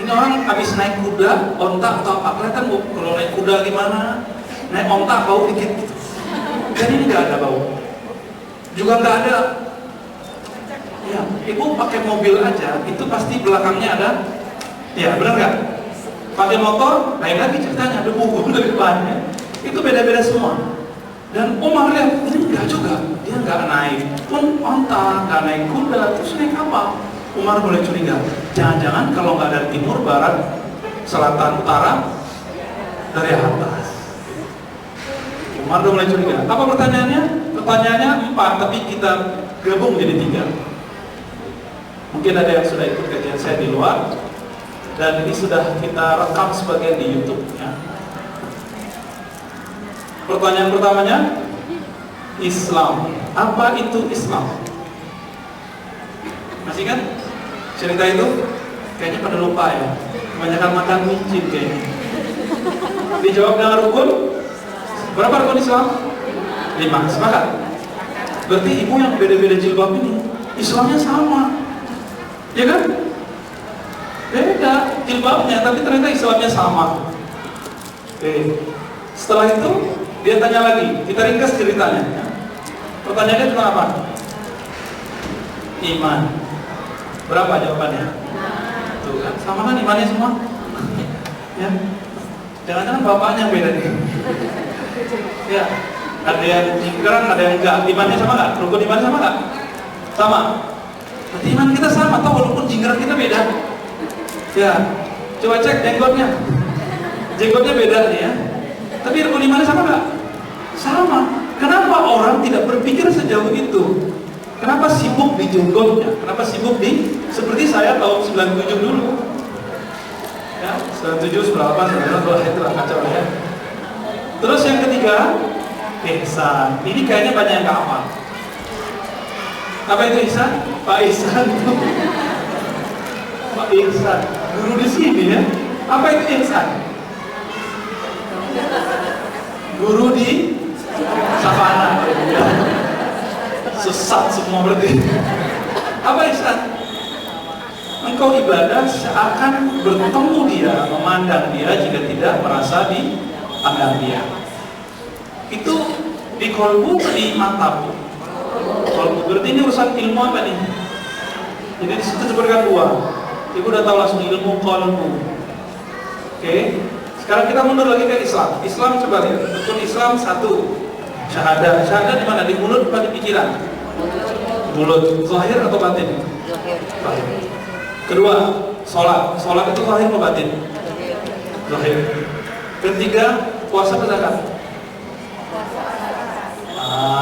ini orang habis naik kuda, onta atau apa, kelihatan Bu kalau naik kuda gimana, naik onta bau dikit gitu. Dan ini nggak ada bau, juga nggak ada. Ya, ibu pakai mobil aja, itu pasti belakangnya ada. Ya, benar nggak? Pakai motor, lain lagi ceritanya, ada buku dari depannya. Itu beda-beda semua. Dan Umar lihat, ini enggak juga. Dia nggak naik pun onta, nggak naik kuda, terus naik apa? Umar boleh curiga. Jangan-jangan kalau nggak dari timur, barat, selatan, utara, dari atas. Umar udah mulai curiga. Apa pertanyaannya? Pertanyaannya 4, tapi kita gabung jadi 3. Mungkin ada yang sudah ikut kajian saya di luar, dan ini sudah kita rekam sebagian di YouTube ya. Pertanyaan pertamanya, Islam. Apa itu Islam? Masih kan? Cerita itu? Kayaknya pada lupa ya. Kebanyakan makan micin kayaknya. Dijawab dengan rukun. Berapa rukun Islam? 5. Sepakat? Berarti ibu yang beda-beda jilbab ini Islamnya sama, ya kan? Beda jilbabnya, tapi ternyata Islamnya sama. Oke. Setelah itu dia tanya lagi, kita ringkas ceritanya ya. Pertanyaannya tentang apa? Iman. Berapa jawabannya? Tuh kan, sama kan imannya semua? Ya. Jangan-jangan bapaknya beda nih. Ya, ada yang jingkrang, ada yang enggak. Imannya sama nggak? Rukun iman sama nggak? Sama. Berarti iman kita sama, atau walaupun jingkrang kita beda. Ya, coba cek jenggotnya. Jenggotnya beda nih ya. Tapi rukun imannya sama nggak? Sama. Kenapa orang tidak berpikir sejauh itu? Kenapa sibuk di jenggotnya? Kenapa sibuk di seperti saya tahun 97 dulu? Ya, 97, 98, 99, itulah kacau ya. Terus yang ketiga, ihsan. Ini kayaknya banyak yang nggak hafal. Apa itu ihsan? Pak Ihsan. Pak Ihsan, guru di sini ya. Apa itu ihsan? Guru di savana. Sesat semua berarti. Apa ihsan? Engkau ibadah seakan bertemu dia, memandang dia jika tidak merasa dipandang dia. Itu di kolbu, di mata bu. Kolbu berarti ini urusan ilmu apa nih? Jadi di situ disebutkan dua. Ibu udah tahu langsung ilmu kolbu. Oke. Sekarang kita mundur lagi ke Islam. Islam coba lihat. Rukun Islam satu. Syahadah. Syahadah di mana? Di mulut atau di pikiran? Mulut. Zahir atau batin? Zahir. Kedua, sholat. Sholat itu zahir atau batin? Zahir. Ketiga, puasa atau zakat?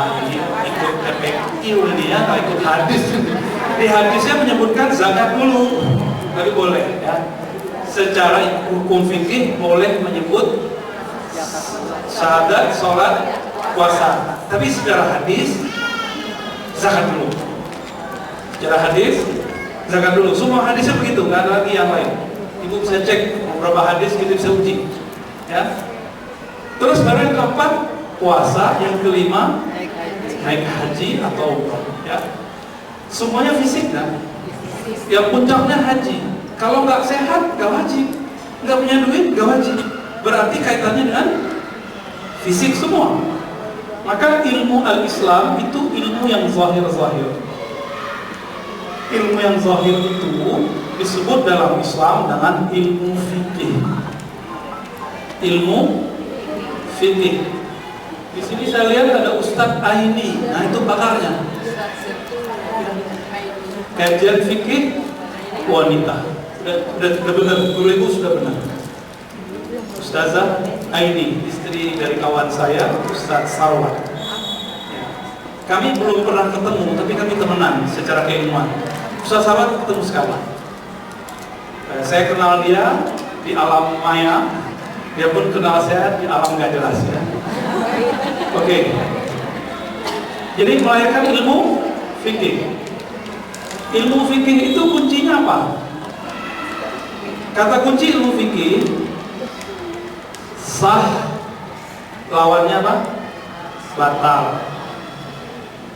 Ini ikut FAQ ini ya, nggak ikut hadis. Di hadisnya menyebutkan zakat dulu, tapi boleh ya. Secara hukum fikih boleh menyebut syahadat, sholat, puasa. Tapi secara hadis zakat dulu. Secara hadis zakat dulu. Semua hadisnya begitu, nggak ada lagi yang lain. Ibu bisa cek beberapa hadis, kita bisa uji. Ya. Terus baru yang keempat puasa, yang kelima naik haji atau umrah. Ya. Semuanya fisik kan? Yang puncaknya haji. Kalau nggak sehat, nggak wajib. Nggak punya duit, nggak wajib. Berarti kaitannya dengan fisik semua. Maka ilmu al-Islam itu ilmu yang zahir-zahir. Ilmu yang zahir itu disebut dalam Islam dengan ilmu fikih. Ilmu fikih. Di sini saya lihat ada Ustadz Aini. Nah itu pakarnya. Kajian fikih wanita. Sudah benar, guru ibu sudah benar. Ustazah Aini, istri dari kawan saya, Ustadz Sarwan. Ya. Kami belum pernah ketemu, tapi kami temenan secara keilmuan. Ustadz Sarwan ketemu sekali. Saya kenal dia di alam maya, dia pun kenal saya di alam gak jelas ya. Oke. Jadi melahirkan ilmu fikih. Ilmu fikih itu kuncinya apa? Kata kunci ilmu fikih, sah, lawannya apa? Batal.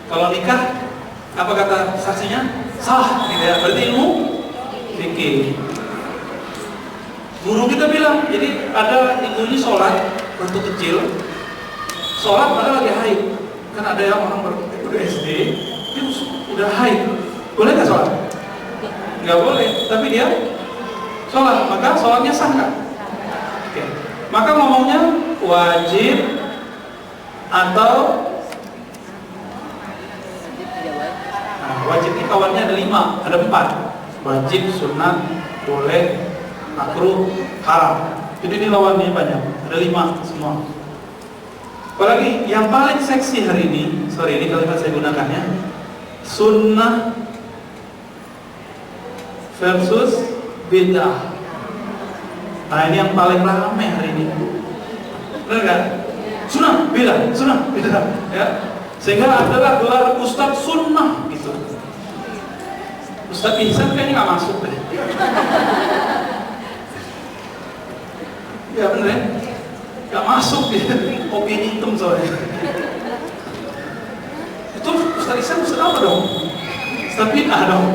Kalau nikah, apa kata saksinya? Sah, gitu ya. Berarti ilmu fikih. Guru kita bilang, jadi ada ibu ini sholat waktu kecil, sholat padahal lagi haid. Kan ada yang orang udah SD, dia udah haid. Boleh nggak sholat? Nggak boleh, tapi dia sholat, maka sholatnya sah kan? Oke. Maka ngomongnya wajib atau wajib ini kawannya ada 5, ada 4. Wajib, sunat, boleh, makruh, haram. Jadi ini lawannya banyak, ada 5 semua. Apalagi yang paling seksi hari ini, sorry ini kalimat saya gunakannya, sunnah versus bid'ah. Nah ini yang paling ramai hari ini. Benar kan? Sunnah, bid'ah, ya. Sehingga adalah gelar Ustadz Sunnah gitu. Ustadz Ihsan kayaknya nggak masuk deh. Ya bener ya? Nggak masuk dia, kopi hitam soalnya. Itu Ustadz Ihsan Ustadz apa dong? Ustadz bid'ah dong.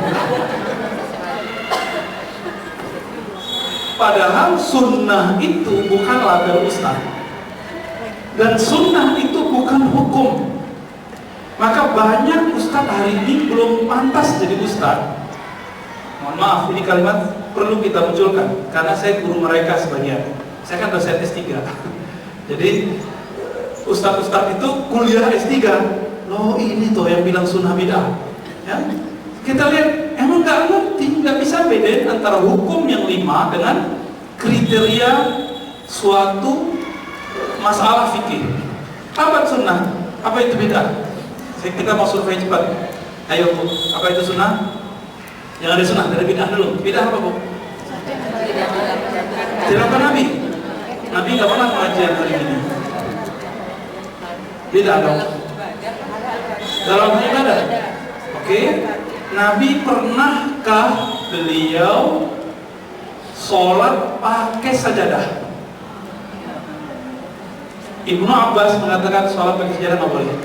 Padahal sunnah itu bukan label ustaz, dan sunnah itu bukan hukum. Maka banyak ustaz hari ini belum pantas jadi ustaz. Mohon maaf, ini kalimat perlu kita munculkan karena saya guru mereka sebagian. Saya kan dosen S3. Jadi ustaz-ustaz itu kuliah S3. Loh ini tuh yang bilang sunnah bid'ah. Ya? Kita lihat, emang nggak ngerti, nggak bisa bedain antara hukum yang 5 dengan kriteria suatu masalah fikih. Apa sunnah? Apa itu bid'ah? Kita mau survei cepat. Ayo Bu, apa itu sunnah? Yang ada sunnah, dari bid'ah dulu. Bid'ah apa Bu? Tidak pernah Nabi. Nabi nggak pernah pengajian hari ini. Bid'ah dong. Dalam ibadah. Oke, Nabi pernahkah beliau sholat pakai sajadah? Ibnu Abbas mengatakan sholat pakai sajadah nggak boleh.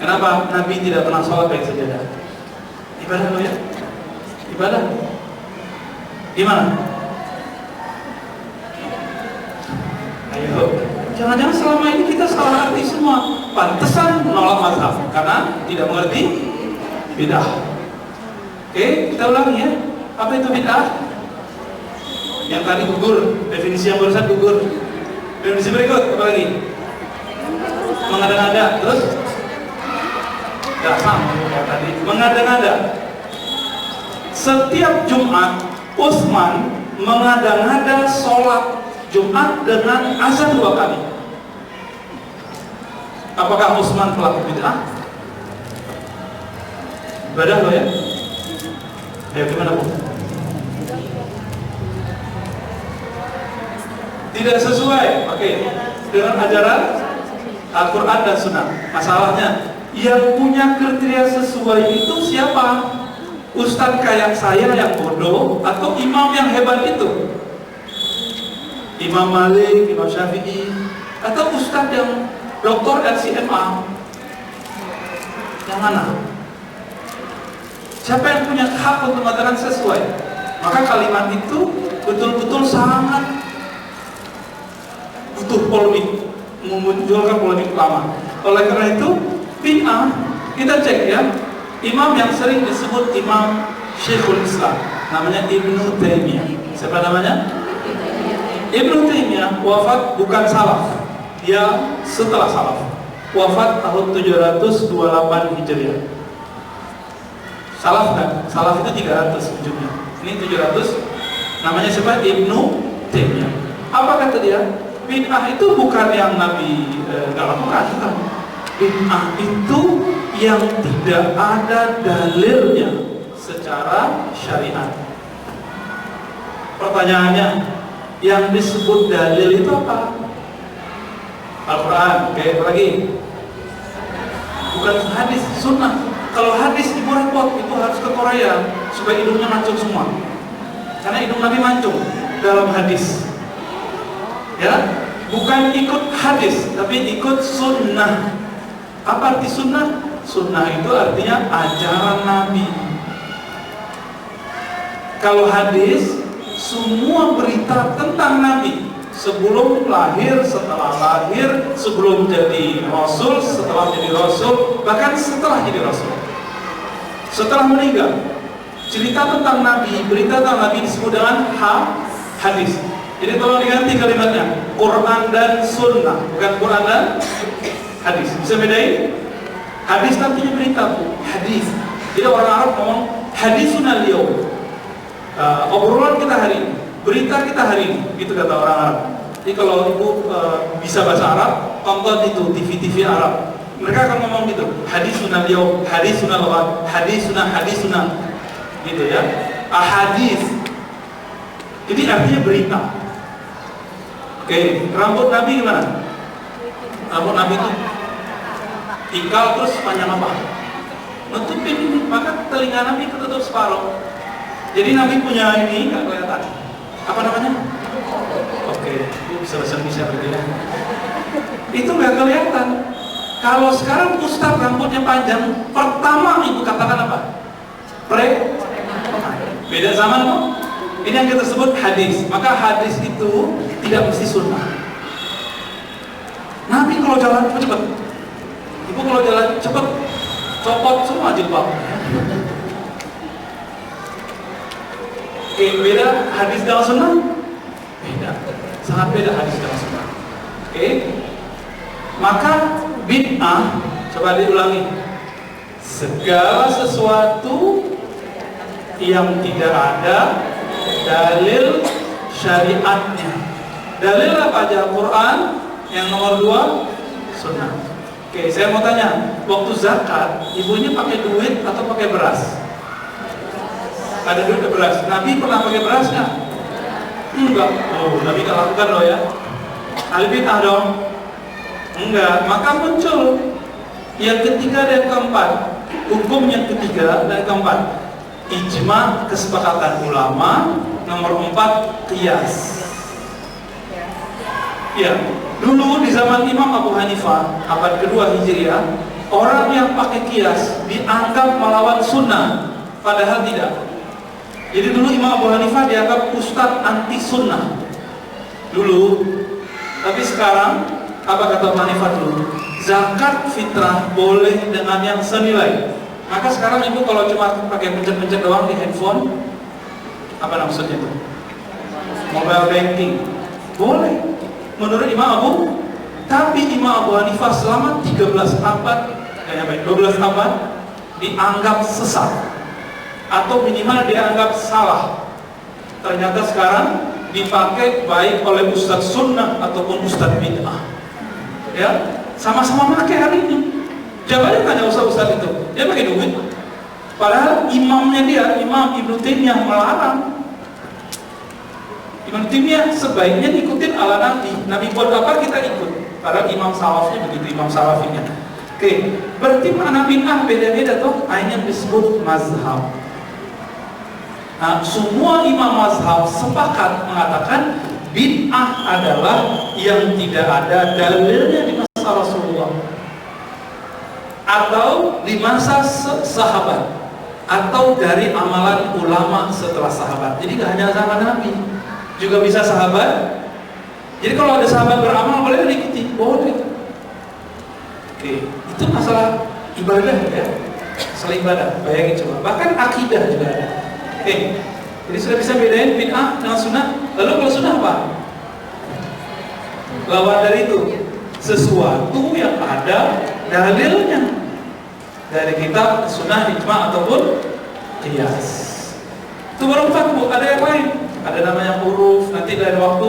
Kenapa? Nabi tidak pernah sholat pakai sajadah. Ibadah lo ya? Ibadah. Gimana? Ayo, jangan-jangan selama ini kita salah arti semua. Pantesan menolak mazhab karena tidak mengerti bid'ah. Oke, kita ulangi ya. Apa itu bid'ah? Yang tadi gugur, definisi yang barusan gugur. Definisi berikut, apa lagi? Mengada-ngada, terus? Gak sama kayak tadi. Mengada-ngada. Setiap Jumat, Utsman mengada-ngada sholat Jumat dengan azan 2 kali. Apakah Utsman pelaku bid'ah? Ibadah lo ya? Ayo gimana Bu? Tidak sesuai, oke, dengan ajaran Al-Quran dan Sunnah. Masalahnya, yang punya kriteria sesuai itu siapa? Ustadz kayak saya yang bodoh atau imam yang hebat itu? Imam Malik, Imam Syafi'i, atau ustadz yang doktor LCMA? Yang mana? Siapa yang punya hak untuk mengatakan sesuai? Maka kalimat itu betul-betul sangat butuh polemik, memunculkan polemik lama. Oleh karena itu, bid'ah kita cek ya. Imam yang sering disebut Imam Syekhul Islam, namanya Ibnu Taimiyah. Siapa namanya? Ibnu Taimiyah wafat bukan salaf, dia setelah salaf. Wafat tahun 728 Hijriah. Salaf kan? Salaf itu 300 ujungnya. Ini 700. Namanya siapa? Ibnu Taimiyah. Apa kata dia? Bid'ah itu bukan yang Nabi nggak lakukan, bukan. Bid'ah itu yang tidak ada dalilnya secara syariat. Pertanyaannya, yang disebut dalil itu apa? Al-Quran, kayak lagi. Bukan hadis, sunnah. Kalau hadis ibu repot, itu harus ke Korea supaya hidungnya mancung semua. Karena hidung Nabi mancung dalam hadis. Ya, bukan ikut hadis, tapi ikut sunnah. Apa arti sunnah? Sunnah itu artinya ajaran Nabi. Kalau hadis, semua berita tentang Nabi, sebelum lahir, setelah lahir, sebelum jadi Rasul, setelah jadi Rasul, bahkan setelah jadi Rasul, setelah meninggal. Cerita tentang Nabi, berita tentang Nabi disebut dengan hadis. Jadi tolong diganti kalimatnya, Quran dan Sunnah, bukan Quran dan hadis. Bisa bedain? Hadis artinya berita, hadis. Jadi orang Arab ngomong hadisun al-yaum, obrolan kita hari ini, berita kita hari ini, gitu kata orang Arab. Jadi kalau ibu bisa bahasa Arab, tonton itu TV-TV Arab, mereka akan ngomong gitu, hadisun al-yaum, hadisun al-ghad, hadisuna, gitu ya. Ahadis. Jadi artinya berita. Oke, rambut Nabi gimana? Rambut Nabi itu ikal terus panjang apa? Nutupin ini, maka telinga Nabi ketutup separuh. Jadi Nabi punya ini nggak kelihatan. Apa namanya? Oke, itu bisa bahasa Indonesia berarti ya. Itu nggak kelihatan. Kalau sekarang Ustaz rambutnya panjang, pertama ibu katakan apa? Beda zaman kok. Ini yang kita sebut hadis. Maka hadis itu tidak mesti sunnah. Nabi kalau jalan cepat, ibu kalau jalan cepat, copot semua jilbab. Oke, beda hadis dengan sunnah? Beda, sangat beda hadis dengan sunnah. Oke, maka bid'ah, coba diulangi, segala sesuatu yang tidak ada dalil syariatnya. Dalil apa aja? Al-Quran. Yang nomor 2, sunnah. Oke, saya mau tanya, waktu zakat, ibunya pakai duit atau pakai beras? Ada duit atau beras? Nabi pernah pakai beras nggak? Enggak. Oh, Nabi nggak lakukan loh ya. Ahli bid'ah dong? Enggak. Maka muncul yang ketiga dan keempat, Hukum yang ketiga dan keempat, ijma, kesepakatan ulama. Nomor 4, qiyas. Ya, dulu di zaman Imam Abu Hanifah abad kedua Hijriah, orang yang pakai qiyas dianggap melawan sunnah, padahal tidak. Jadi dulu Imam Abu Hanifah dianggap ustadz anti sunnah dulu. Tapi sekarang apa kata Abu Hanifah dulu? Zakat fitrah boleh dengan yang senilai. Maka sekarang ibu kalau cuma pakai pencet-pencet doang di handphone, apa maksudnya itu? Mobile banking boleh menurut Imam Abu. Tapi Imam Abu Hanifah selama 13 abad, 12 abad dianggap sesat atau minimal dianggap salah. Ternyata sekarang dipakai baik oleh ustadz sunnah ataupun ustadz bid'ah. Ya, sama-sama pakai hari ini. Jawabannya tanya ustadz itu, dia pakai duit. Padahal imamnya dia, Imam Ibnu Taimiyah melarang. Ibnu Taimiyah sebaiknya ikutin ala Nabi. Nabi buat apa kita ikut? Padahal Imam Salafnya begitu, Imam Salafinya. Oke, berarti makna bid'ah beda-beda tuh. Akhirnya disebut mazhab. Nah, semua imam mazhab sepakat mengatakan bid'ah adalah yang tidak ada dalilnya di masa Rasulullah atau di masa sahabat, atau dari amalan ulama setelah sahabat. Jadi gak hanya zaman Nabi, juga bisa sahabat. Jadi kalau ada sahabat beramal boleh diikuti, boleh. Oke, itu masalah ibadah ya, masalah ibadah. Bayangin coba, bahkan akidah juga ada. Oke, jadi sudah bisa bedain bid'ah dengan sunnah. Lalu kalau sunnah apa? Lawan dari itu, sesuatu yang ada dalilnya dari kitab, sunnah, ijma ataupun qiyas. Itu baru 4 bu, ada yang lain. Ada namanya huruf. Nanti dari waktu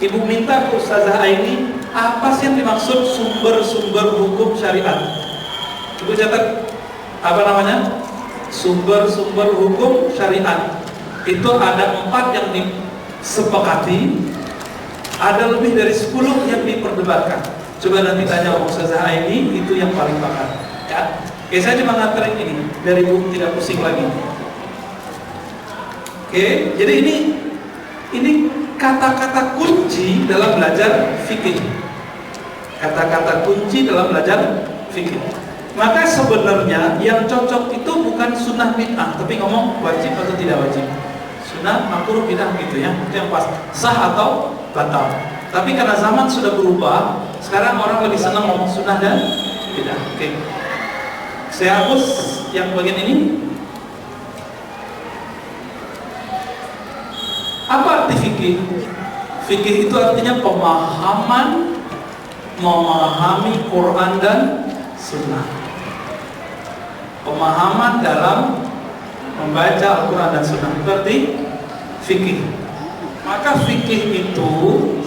ibu minta ke Ustazah Aini, apa sih yang dimaksud sumber-sumber hukum syariat? Ibu catat apa namanya? Sumber-sumber hukum syariat. Itu ada 4 yang disepakati, ada lebih dari 10 yang diperdebatkan. Coba nanti tanya Ustazah Aini, itu yang paling pakar ya. Oke, saya cuma nganterin ini biar ibu tidak pusing lagi. Oke, jadi ini kata-kata kunci dalam belajar fikih. Kata-kata kunci dalam belajar fikih. Maka sebenarnya yang cocok itu bukan sunnah bid'ah, tapi ngomong wajib atau tidak wajib. Sunnah, makruh, bid'ah gitu ya. Itu yang pas, sah atau batal. Tapi karena zaman sudah berubah, sekarang orang lebih senang ngomong sunnah dan bid'ah. Oke. Saya hapus yang bagian ini. Apa arti fikih? Fikih itu artinya pemahaman, memahami Quran dan sunnah. Pemahaman dalam membaca Al-Quran dan sunnah, itu arti fikih. Maka fikih itu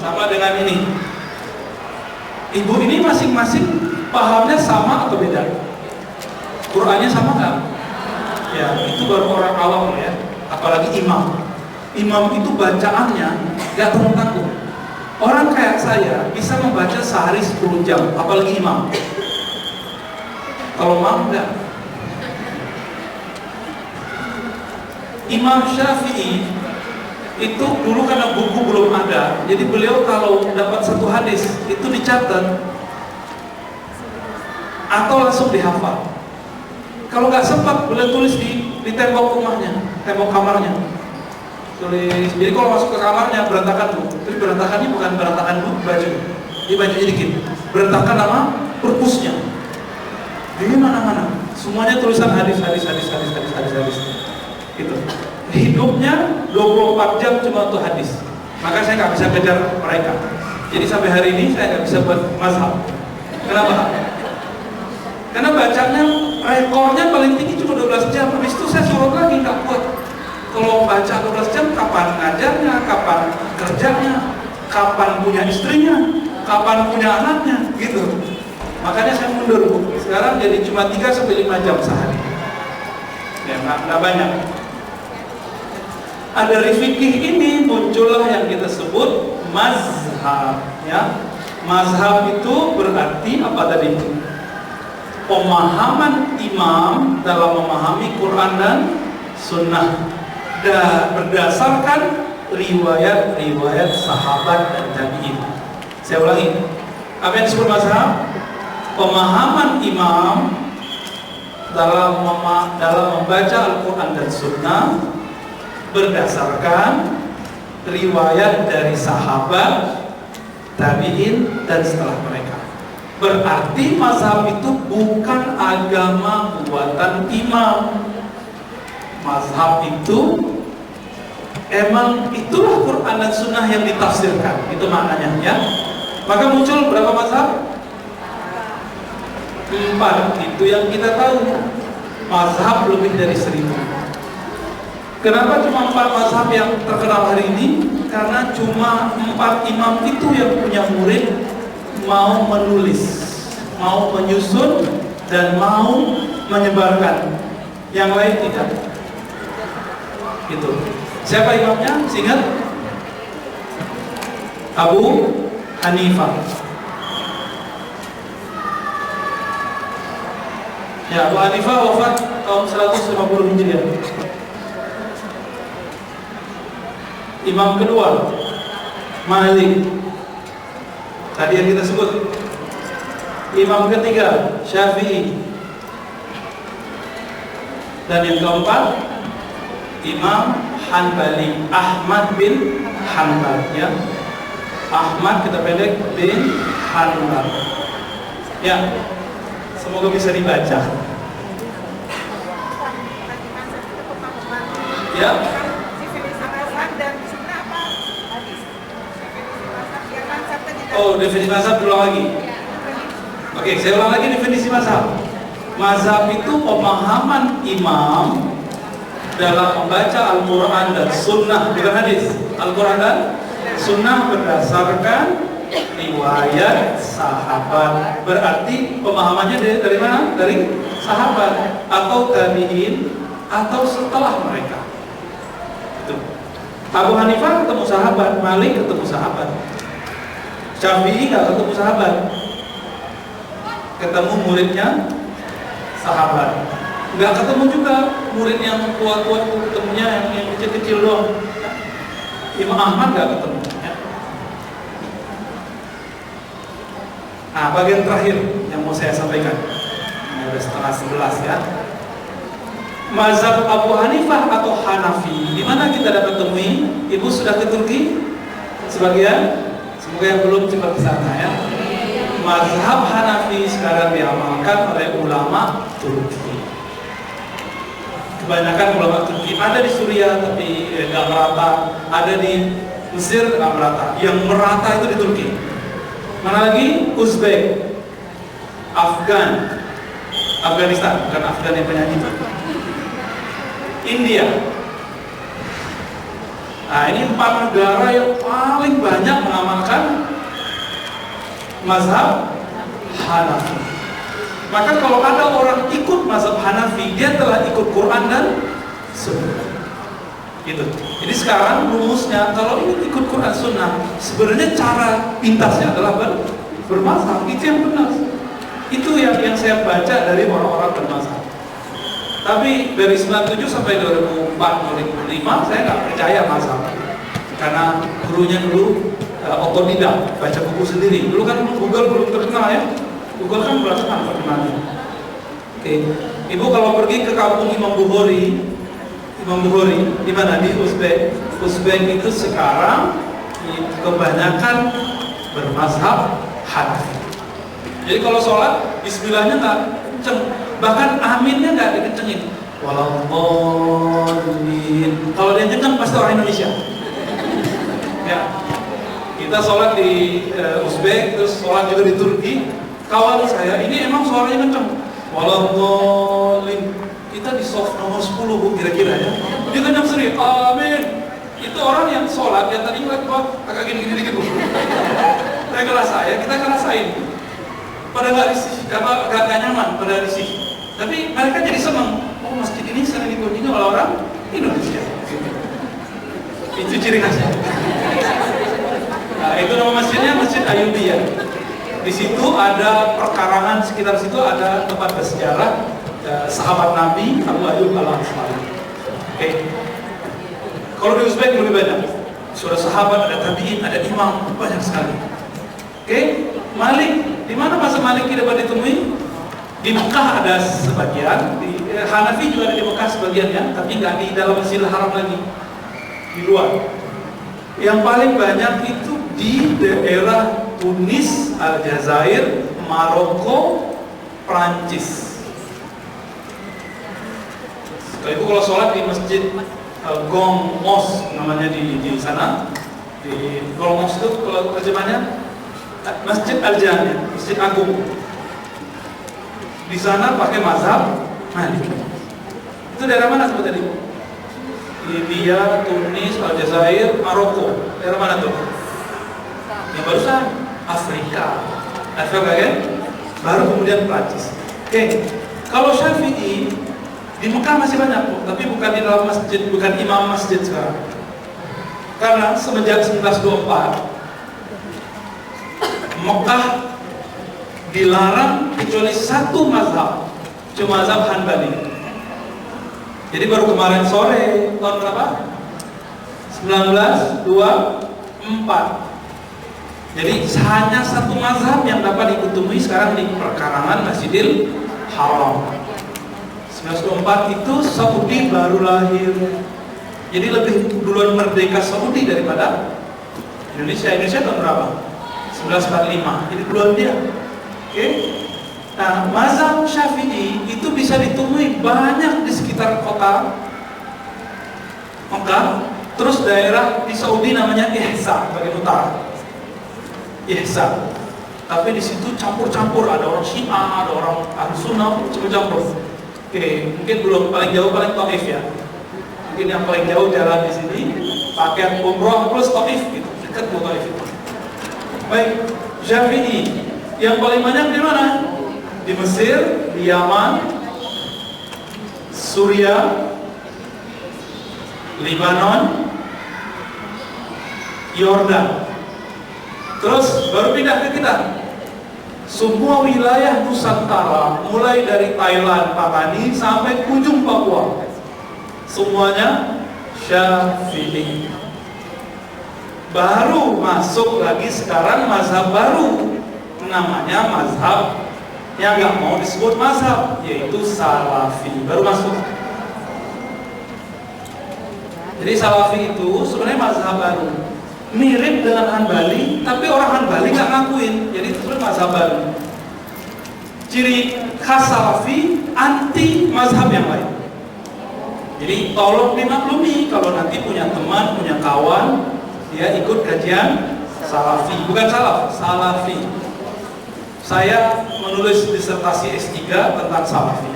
sama dengan ini. Ibu ini masing-masing pahamnya sama atau beda? Qurannya sama nggak? Ya, itu baru orang awam ya. Apalagi imam. Imam itu bacaannya nggak tanggung-tanggung. Orang kayak saya bisa membaca sehari 10 jam, apalagi imam. Kalau imam enggak. Imam Syafi'i itu dulu karena buku belum ada, jadi beliau kalau dapat satu hadis itu dicatat atau langsung dihafal. Kalau nggak sempat, boleh tulis di tembok rumahnya, tembok kamarnya. Tulis. Jadi kalau masuk ke kamarnya berantakan tuh. Tapi berantakannya bukan berantakan baju, ini bajunya dikit. Berantakan nama perpusnya. Di mana-mana. Semuanya tulisan hadis. Gitu. Hidupnya 24 jam cuma untuk hadis. Maka saya nggak bisa kejar mereka. Jadi sampai hari ini saya nggak bisa buat mazhab. Kenapa? Karena bacanya rekornya paling tinggi cuma 12 jam. Habis itu saya sholat lagi, nggak kuat. Kalau baca 12 jam, kapan ngajarnya, kapan kerjanya, kapan punya istrinya, kapan punya anaknya, gitu. Makanya saya mundur. Sekarang jadi cuma 3-5 jam sehari. Ya, nggak banyak. Dari fikih ini muncullah yang kita sebut mazhab. Ya, mazhab itu berarti apa tadi? pemahaman imam dalam memahami Quran dan Sunnah dan berdasarkan riwayat-riwayat sahabat dan tabi'in. Saya ulangi, apa yang disebut mazhab? Pemahaman imam dalam membaca Al-Quran dan Sunnah berdasarkan riwayat dari sahabat, tabi'in, dan setelah mereka. Berarti mazhab itu bukan agama buatan imam. Mazhab itu emang itulah Quran dan Sunnah yang ditafsirkan, itu maknanya ya. Maka muncul berapa mazhab? 4, itu yang kita tahu. Mazhab lebih dari 1000. Kenapa cuma 4 mazhab yang terkenal hari ini? Karena cuma 4 imam itu yang punya murid mau menulis, mau menyusun, dan mau menyebarkan. Yang lain tidak. Gitu. Siapa imamnya? Ingat? Abu Hanifah. Ya, Abu Hanifah wafat tahun 150 Hijriah. Imam kedua Malik, tadi yang kita sebut. Imam ketiga Syafi'i. Dan yang keempat Imam Hanbali, Ahmad bin Hanbal ya. Ahmad kita pendek bin Hanbal. Ya. Semoga bisa dibaca. Ya. Oh, definisi mazhab ulang lagi. Oke, saya ulang lagi definisi mazhab. Mazhab itu pemahaman imam dalam membaca Al-Quran dan Sunnah, bukan hadis. Al-Quran dan Sunnah berdasarkan riwayat sahabat. Berarti pemahamannya dari mana? Dari sahabat atau tabi'in atau setelah mereka. Itu. Abu Hanifah ketemu sahabat, Malik ketemu sahabat, Syafi'i nggak ketemu sahabat, ketemu muridnya sahabat. Nggak ketemu juga murid yang tua-tua, ketemunya yang kecil-kecil doang. Imam Ahmad nggak ketemu. Nah, bagian terakhir yang mau saya sampaikan, udah setengah 11 ya. Mazhab Abu Hanifah atau Hanafi, di mana kita dapat temui? Ibu sudah ke Turki? Sebagian? Semoga yang belum cepat ke sana ya. Mazhab Hanafi sekarang diamalkan oleh ulama Turki. Kebanyakan ulama Turki ada di Suriah tapi nggak merata, ada di Mesir nggak merata. Yang merata itu di Turki. Mana lagi? Uzbek, Afghanistan, bukan Afgan yang penyanyi itu. India. Nah, ini 4 negara yang paling banyak mengamalkan mazhab Hanafi. Maka kalau ada orang ikut mazhab Hanafi, dia telah ikut Quran dan Sunnah. Gitu. Jadi sekarang rumusnya, kalau ini ikut Quran Sunnah, sebenarnya cara pintasnya adalah bermazhab. Itu yang benar. Itu yang saya baca dari orang-orang bermazhab. Tapi dari 97 sampai 2004-2005 saya nggak percaya mazhab, karena gurunya dulu otodidak, baca buku sendiri. Dulu kan Google belum terkenal ya. Google kan belakangan perkenalan. Oke. Ibu kalau pergi ke kampung Imam Bukhari di mana? Di Uzbek. Uzbek itu sekarang kebanyakan bermazhab Hanafi. Jadi kalau sholat bismillahnya nggak kenceng, bahkan aminnya nggak dikencengin. Walaupun kalau dia kenceng pasti orang Indonesia. Ya, kita sholat di Uzbek, terus sholat juga di Turki. Kawan saya ini emang suaranya kenceng. Walaupun kita di soft nomor 10 Bu, kira-kira ya. Dia kenceng sering, amin. Itu orang yang sholat, yang tadi ngeliat kok agak gini-gini dikit Bu. Kita ngerasain. Pada nggak risih, nggak nyaman, pada risih. Tapi mereka jadi senang. Oh, masjid ini sering dikunjungi oleh orang Indonesia. Itu ciri khasnya. Nah, itu nama masjidnya Masjid Ayyubiyah. Di situ ada perkarangan, sekitar situ ada tempat bersejarah sahabat Nabi Abu Ayyub Al-Ansari. Oke. Kalau di Uzbek lebih banyak. Sudah sahabat, ada tabi'in, ada imam, banyak sekali. Oke. Malik, di mana masa Malik dapat ditemui? Di Mekah ada sebagian, di Hanafi juga ada di Mekah sebagiannya, tapi nggak di dalam Masjidil Haram lagi, di luar. Yang paling banyak itu di daerah Tunis, Aljazair, Maroko, Prancis. Setelah itu kalau sholat di Masjid Gong Mos namanya di sana, di Gong Mos itu kalau terjemahnya Masjid Al-Jami, Masjid Agung. Di sana pakai mazhab Malik. Itu daerah mana sebut tadi? Libya, Tunis, Aljazair, Maroko. Daerah mana tuh? Yang barusan Afrika. Afrika kan? Baru kemudian Prancis. Oke. Kalau Syafi'i di Mekah masih banyak, tapi bukan di dalam masjid, bukan imam masjid sekarang. Karena semenjak 1924 Mekah dilarang kecuali satu mazhab, cuma mazhab Hanbali. Jadi baru kemarin sore, tahun berapa? 1924. Jadi hanya satu mazhab yang dapat ditemui sekarang di perkarangan Masjidil Haram. 1924 itu Saudi baru lahir. Jadi lebih duluan merdeka Saudi daripada Indonesia. Indonesia tahun berapa? 1945. Jadi duluan dia. Oke. Nah, mazhab Syafi'i itu bisa ditemui banyak di sekitar kota Mekah. Terus daerah di Saudi namanya Ihsa, bagian utara. Ihsa. Tapi di situ campur-campur, ada orang Syiah, ada orang Ahlussunnah, campur-campur. Oke, mungkin belum paling jauh paling Taif ya. Mungkin yang paling jauh jalan di sini pakai umroh plus Taif gitu, dekat ke Taif itu. Baik, Syafi'i yang paling banyak di mana? Di Mesir, di Yaman, Suriah, Lebanon, Yordan. Terus baru pindah ke kita. Semua wilayah Nusantara, mulai dari Thailand, Patani sampai ujung Papua, semuanya Syafi'i. Baru masuk lagi sekarang mazhab baru, namanya mazhab yang nggak mau disebut mazhab, yaitu Salafi. Baru masuk. Jadi Salafi itu sebenarnya mazhab baru, mirip dengan Hanbali, tapi orang Hanbali nggak ngakuin. Jadi itu mazhab baru. Ciri khas Salafi anti mazhab yang lain. Jadi tolong dimaklumi kalau nanti punya teman, punya kawan, dia ikut kajian Salafi, bukan salaf, Salafi. Saya menulis disertasi S3 tentang Salafi.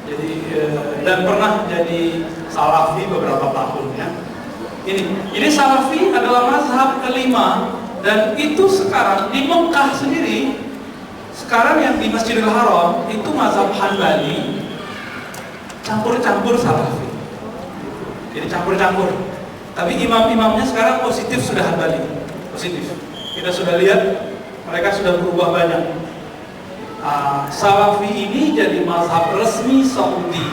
Jadi dan pernah jadi Salafi beberapa tahun ya. Ini Salafi adalah mazhab kelima, dan itu sekarang di Mekah sendiri, sekarang yang di Masjidil Haram itu mazhab Hanbali campur-campur Salafi. Jadi campur-campur. Tapi imam-imamnya sekarang positif sudah Hanbali, positif. Kita sudah lihat mereka sudah berubah banyak. Salafi ini jadi mazhab resmi Saudi,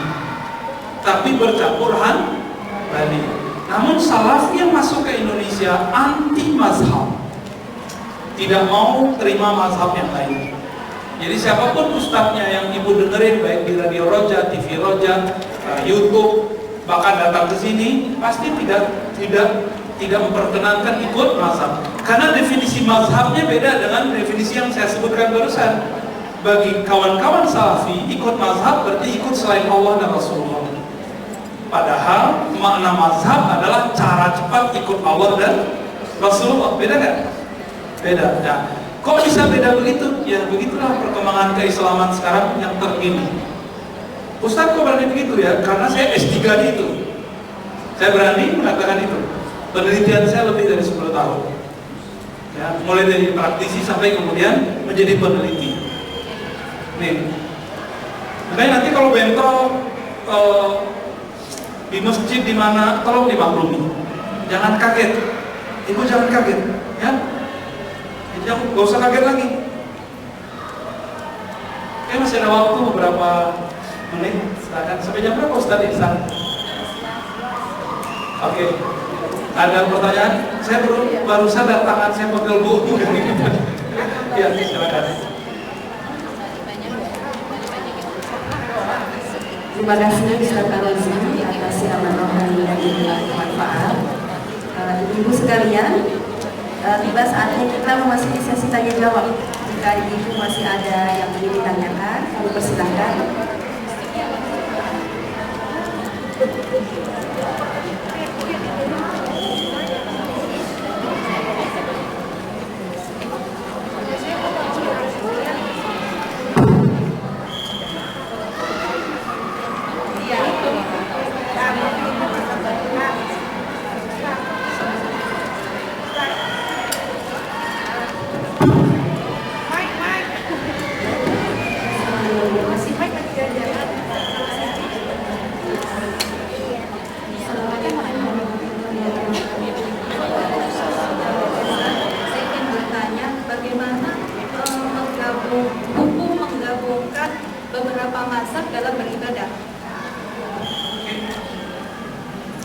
tapi bercampur Hanbali. Namun Salafi yang masuk ke Indonesia anti mazhab, tidak mau terima mazhab yang lain. Jadi siapapun ustadznya yang ibu dengerin, baik di Radio Roja, TV Roja, YouTube, bahkan datang ke sini, pasti tidak memperkenankan ikut mazhab. Karena definisi mazhabnya beda dengan definisi yang saya sebutkan barusan. Bagi kawan-kawan Salafi, ikut mazhab berarti ikut selain Allah dan Rasulullah. Padahal makna mazhab adalah cara cepat ikut Allah dan Rasulullah. Beda kan? Beda. Nah, kok bisa beda begitu? Ya begitulah perkembangan keislaman sekarang yang terkini. Ustaz kok berani begitu ya? Karena saya S3 di itu. Saya berani mengatakan itu. Penelitian saya lebih dari 10 tahun. Ya, mulai dari praktisi sampai kemudian menjadi peneliti. Nih, makanya nanti kalau bentrok di masjid di mana, tolong dimaklumi, jangan kaget, ibu jangan kaget, ya, jangan, gak usah kaget lagi. Oke, masih ada waktu beberapa menit. Silakan. Sampai jam berapa Ustaz Ihsan? Oke. Ada pertanyaan? Saya baru sadar tangan saya pegel Bu. Ya, silakan. Terima kasih Ustaz Al-Azmi atas siraman rohani yang bermanfaat. Ibu sekalian, tiba saatnya kita memasuki sesi tanya jawab. Jika ibu masih ada yang ingin ditanyakan, kami persilahkan.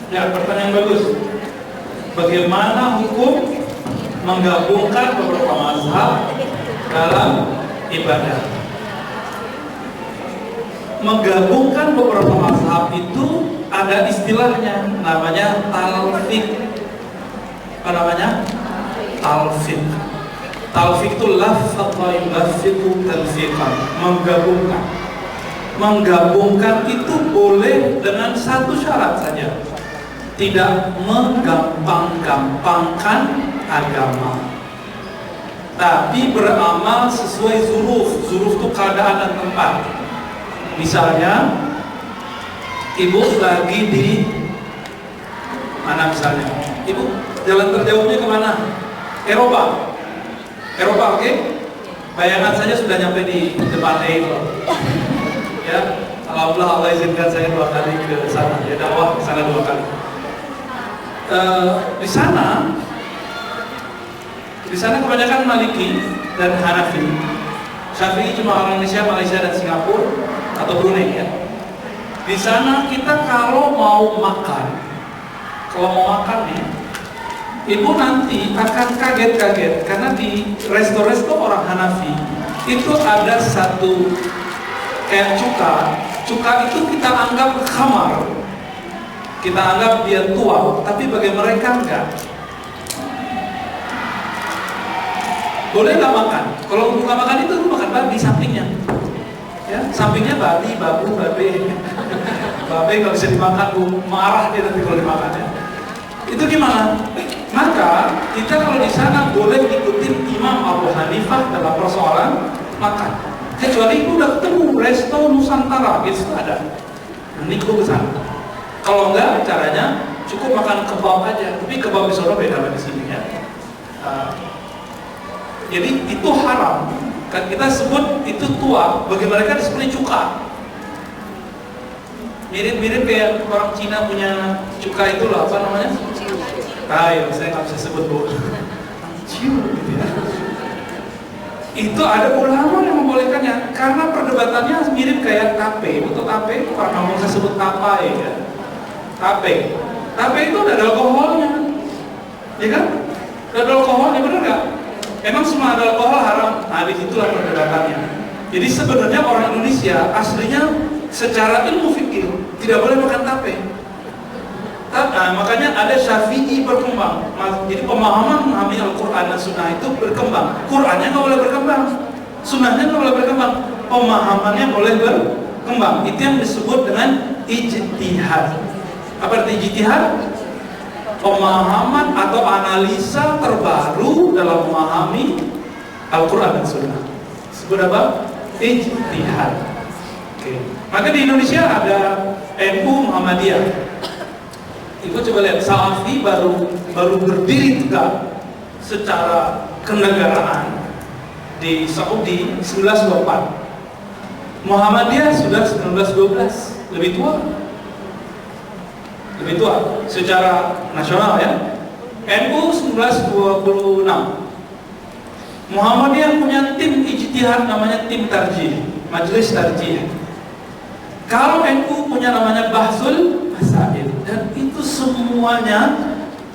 Ya, pertanyaan bagus. Bagaimana hukum menggabungkan beberapa mazhab dalam ibadah? Menggabungkan beberapa mazhab itu ada istilahnya, namanya talfiq. Apa namanya? Talfiq. Talfiq itu lafadha yufiqu talfiqan, menggabungkan. Menggabungkan itu boleh dengan satu syarat saja, tidak menggampang-gampangkan agama, tapi beramal sesuai zuruf. Zuruf itu keadaan dan tempat. Misalnya, ibu lagi di mana misalnya? Ibu jalan terjauhnya kemana? Eropa. Eropa, oke? Bayangan saja sudah nyampe di depan Eiffel. Ya, alhamdulillah Allah izinkan saya 2 kali ke sana. Ya, dakwah ke sana 2 kali. Di sana kebanyakan Maliki dan Hanafi. Syafi'i cuma orang Indonesia, Malaysia dan Singapura atau Brunei ya. Di sana kita kalau mau makan nih, ibu nanti akan kaget-kaget karena di resto-resto orang Hanafi itu ada satu kayak cuka itu kita anggap khamar, kita anggap dia tua, tapi bagi mereka enggak. Boleh nggak makan? Kalau nggak makan itu makan babi sampingnya, ya sampingnya babi, babu, babe, babe nggak bisa dimakan, bu, marah dia nanti kalau dimakan ya. Itu gimana? Maka kita kalau di sana boleh ikutin Imam Abu Hanifah dalam persoalan makan. Kecuali ibu udah ketemu resto Nusantara, gitu ada. Nanti ibu ke sana. Kalau enggak, caranya cukup makan kebab aja. Tapi kebab di sana beda dari sini ya. Jadi itu haram. Kan kita sebut itu tua, bagi mereka seperti cuka. Mirip-mirip kayak orang Cina punya cuka itu loh, apa namanya? Ayo, saya nggak bisa sebut bu. Ciu gitu ya. Itu ada ulama yang membolehkannya karena perdebatannya mirip kayak tape. Untuk tape, orang kampung saya sebut tapai ya. Tape itu udah ada alkoholnya, ya kan? Udah ada alkoholnya, bener nggak? Emang semua ada alkohol haram? Nah, disitulah perdebatannya. Jadi sebenarnya orang Indonesia aslinya secara ilmu fikih tidak boleh makan tape. Nah, makanya ada Syafi'i berkembang. Jadi pemahaman memahami Al-Quran dan Sunnah itu berkembang. Qurannya nggak boleh berkembang, Sunnahnya nggak boleh berkembang, pemahamannya boleh berkembang. Itu yang disebut dengan ijtihad. Apa arti ijtihad? Pemahaman atau analisa terbaru dalam memahami Al-Quran dan Sunnah. Disebut apa? Ijtihad. Oke. Maka di Indonesia ada NU Muhammadiyah. Itu coba lihat, Salafi baru berdiri tegak secara kenegaraan di Saudi 1924. Muhammadiyah sudah 1912, lebih tua secara nasional ya. NU 1926. Muhammadiyah punya tim ijtihad namanya tim tarjih. majelis tarjih. Kalau NU punya namanya Bahsul Masail, dan itu semuanya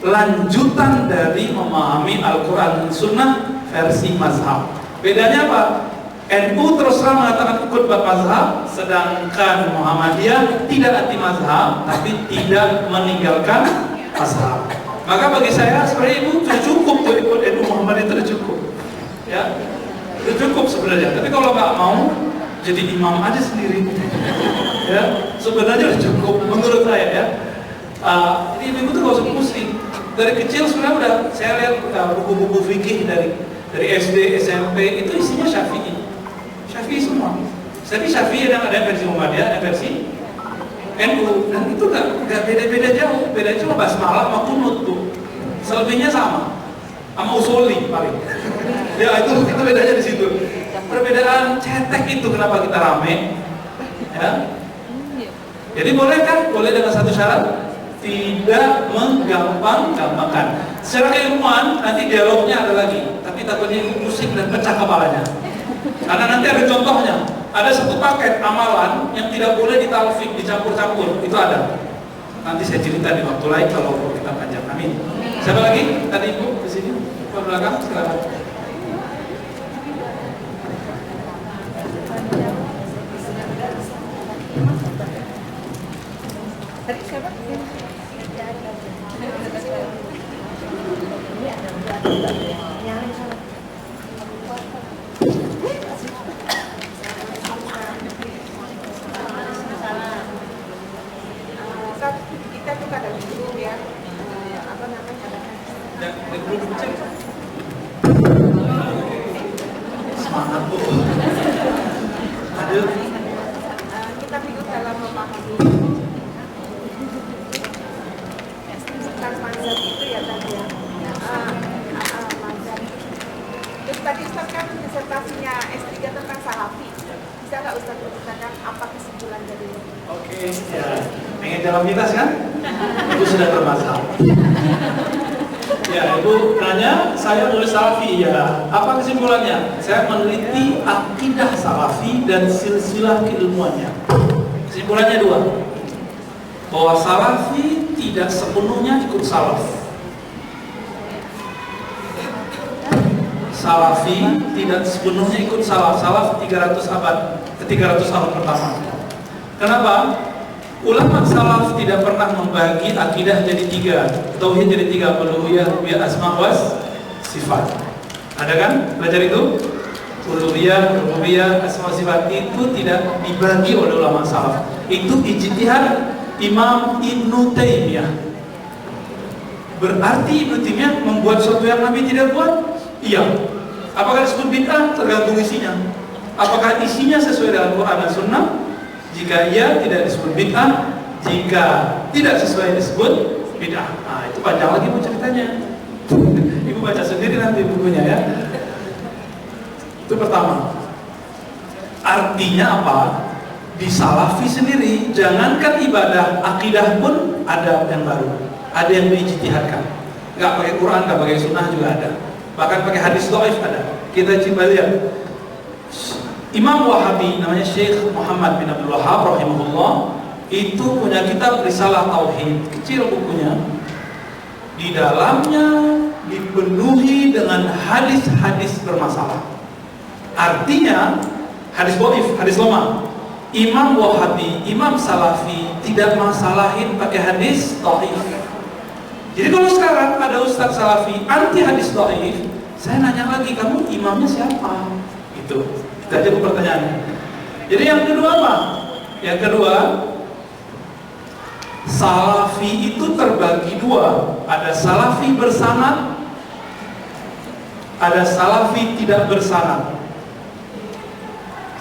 lanjutan dari memahami Al-Quran dan Sunnah versi mazhab. Bedanya apa? NU terus terang mengatakan ikut mazhab, sedangkan Muhammadiyah tidak anti mazhab, tapi tidak meninggalkan mazhab. Maka bagi saya sebenarnya ibu sudah cukup tuh ikut NU Muhammadiyah, itu sudah cukup, ya, sudah cukup sebenarnya. Tapi kalau nggak mau jadi imam aja sendiri, ya, sebenarnya sudah cukup menurut saya, ya. Jadi ibu tuh nggak usah pusing. Dari kecil sebenarnya udah saya lihat buku-buku fikih dari SD, SMP itu isinya Syafi'i semua. Tapi Syafi'i ada versi Muhammadiyah, ada versi NU, dan itu nggak beda-beda jauh. Beda cuma basmalah sama kunut tuh. Selebihnya sama usuli paling. Ya itu bedanya di situ. Perbedaan cetek itu kenapa kita rame, ya. Jadi boleh kan? Boleh dengan satu syarat, tidak menggampang-gampangkan. Secara keilmuan nanti dialognya ada lagi, tapi takutnya ibu pusing dan pecah kepalanya. Karena nanti ada contohnya, ada satu paket amalan yang tidak boleh ditalfik, dicampur-campur, itu ada. Nanti saya cerita di waktu lain kalau kita panjang. Amin. Siapa lagi? Tadi ibu di sini, ke belakang, silakan. Tadi siapa? Kita tuh kadang bingung ya, apa namanya? Semangat bu. Aduh. Kita bingung dalam memahami bukan mazhab itu ya tadi ya. Mazhab. Terus tadi Ustaz kan disertasinya S3 tentang Salafi. Bisa nggak Ustaz menceritakan apa kesimpulan dari ini? Oke, ya. Pengen jalan pintas kan? Itu sudah bermasalah. Ya, ibu tanya, saya nulis Salafi, ya. Apa kesimpulannya? Saya meneliti akidah Salafi dan silsilah keilmuannya. Kesimpulannya dua, bahwa Salafi tidak sepenuhnya ikut salaf. Salafi tidak sepenuhnya ikut salaf. Salaf 300 tahun pertama. Kenapa? Ulama salaf tidak pernah membagi akidah jadi tiga, tauhid jadi tiga, uluhiyah, rububiyah, asma wa sifat. Ada kan? Belajar itu? Uluhiyah, rububiyah, asma wa sifat itu tidak dibagi oleh ulama salaf. Itu ijtihad Imam Ibnu Taimiyah. Berarti Ibnu Taimiyah membuat sesuatu yang Nabi tidak buat? Iya. Apakah disebut bid'ah? Tergantung isinya. Apakah isinya sesuai dengan Quran dan Sunnah? Jika iya, tidak disebut bid'ah. Jika tidak sesuai, disebut bid'ah. Nah, itu panjang lagi bu ceritanya. Ibu baca sendiri nanti bukunya ya. Itu pertama. Artinya apa? Di Salafi sendiri, jangankan ibadah, akidah pun ada yang baru. Ada yang diijtihadkan. Nggak pakai Quran, nggak pakai Sunnah juga ada. Bahkan pakai hadis dhaif ada. Kita coba lihat. Imam Wahabi namanya Syekh Muhammad bin Abdul Wahhab rahimahullah, itu punya kitab Risalah Tauhid, kecil bukunya. Di dalamnya dipenuhi dengan hadis-hadis bermasalah. Artinya hadis dhaif, hadis lemah. Imam Wahabi, Imam Salafi tidak masalahin pakai hadis dhaif. Jadi kalau sekarang ada Ustaz Salafi anti hadis dhaif, saya nanya lagi, kamu imamnya siapa? Itu aja pertanyaannya. Jadi yang kedua apa? Yang kedua, Salafi itu terbagi dua. Ada Salafi bersanad, ada Salafi tidak bersanad.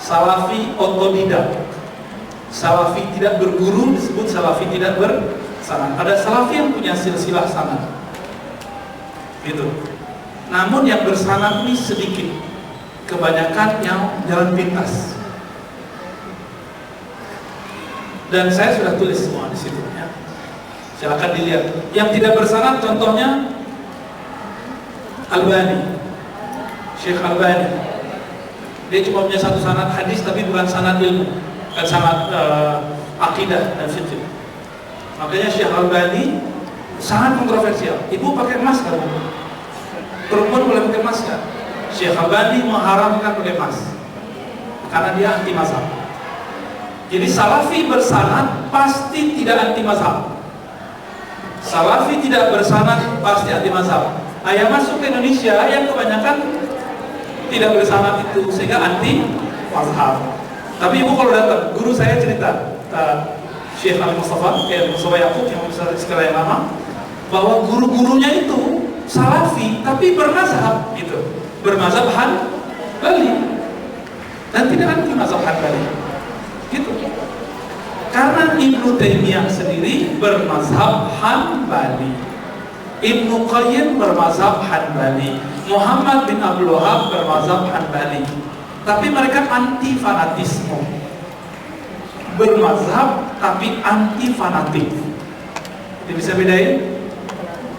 Salafi otodidak, Salafi tidak berguru disebut Salafi tidak bersanad. Ada Salafi yang punya silsilah sanad, gitu. Namun yang bersanad ini sedikit, kebanyakan yang jalan pintas. Dan saya sudah tulis semua di situ ya. Silakan dilihat. Yang tidak bersanad contohnya Albani, Syekh Albani. Dia cuma punya satu sanad hadis tapi bukan sanad ilmu, bukan sanad akidah dan fikih. Makanya Syekh Albani sangat kontroversial. Ibu pakai emas nggak? Perempuan boleh pakai emas nggak? Syekh Albani mengharamkan pakai emas karena dia anti mazhab. Jadi Salafi bersanad pasti tidak anti mazhab. Salafi tidak bersanad pasti anti mazhab. Yang masuk ke Indonesia yang kebanyakan tidak bersanad itu sehingga anti mazhab. Tapi ibu kalau datang, guru saya cerita, Syekh Ali Mustafa, Mustafa Yaqub yang besar sekolah yang lama, bahwa guru-gurunya itu Salafi tapi bermazhab gitu, bermazhab Hanbali dan tidak anti mazhab Hanbali gitu. Karena Ibnu Taimiyah sendiri bermazhab Hanbali, Ibnu Qayyim bermazhab Hanbali, Muhammad bin Abdul Wahab bermazhab Hanbali. Tapi mereka anti fanatisme, bermazhab tapi anti fanatik. Jadi bisa bedain?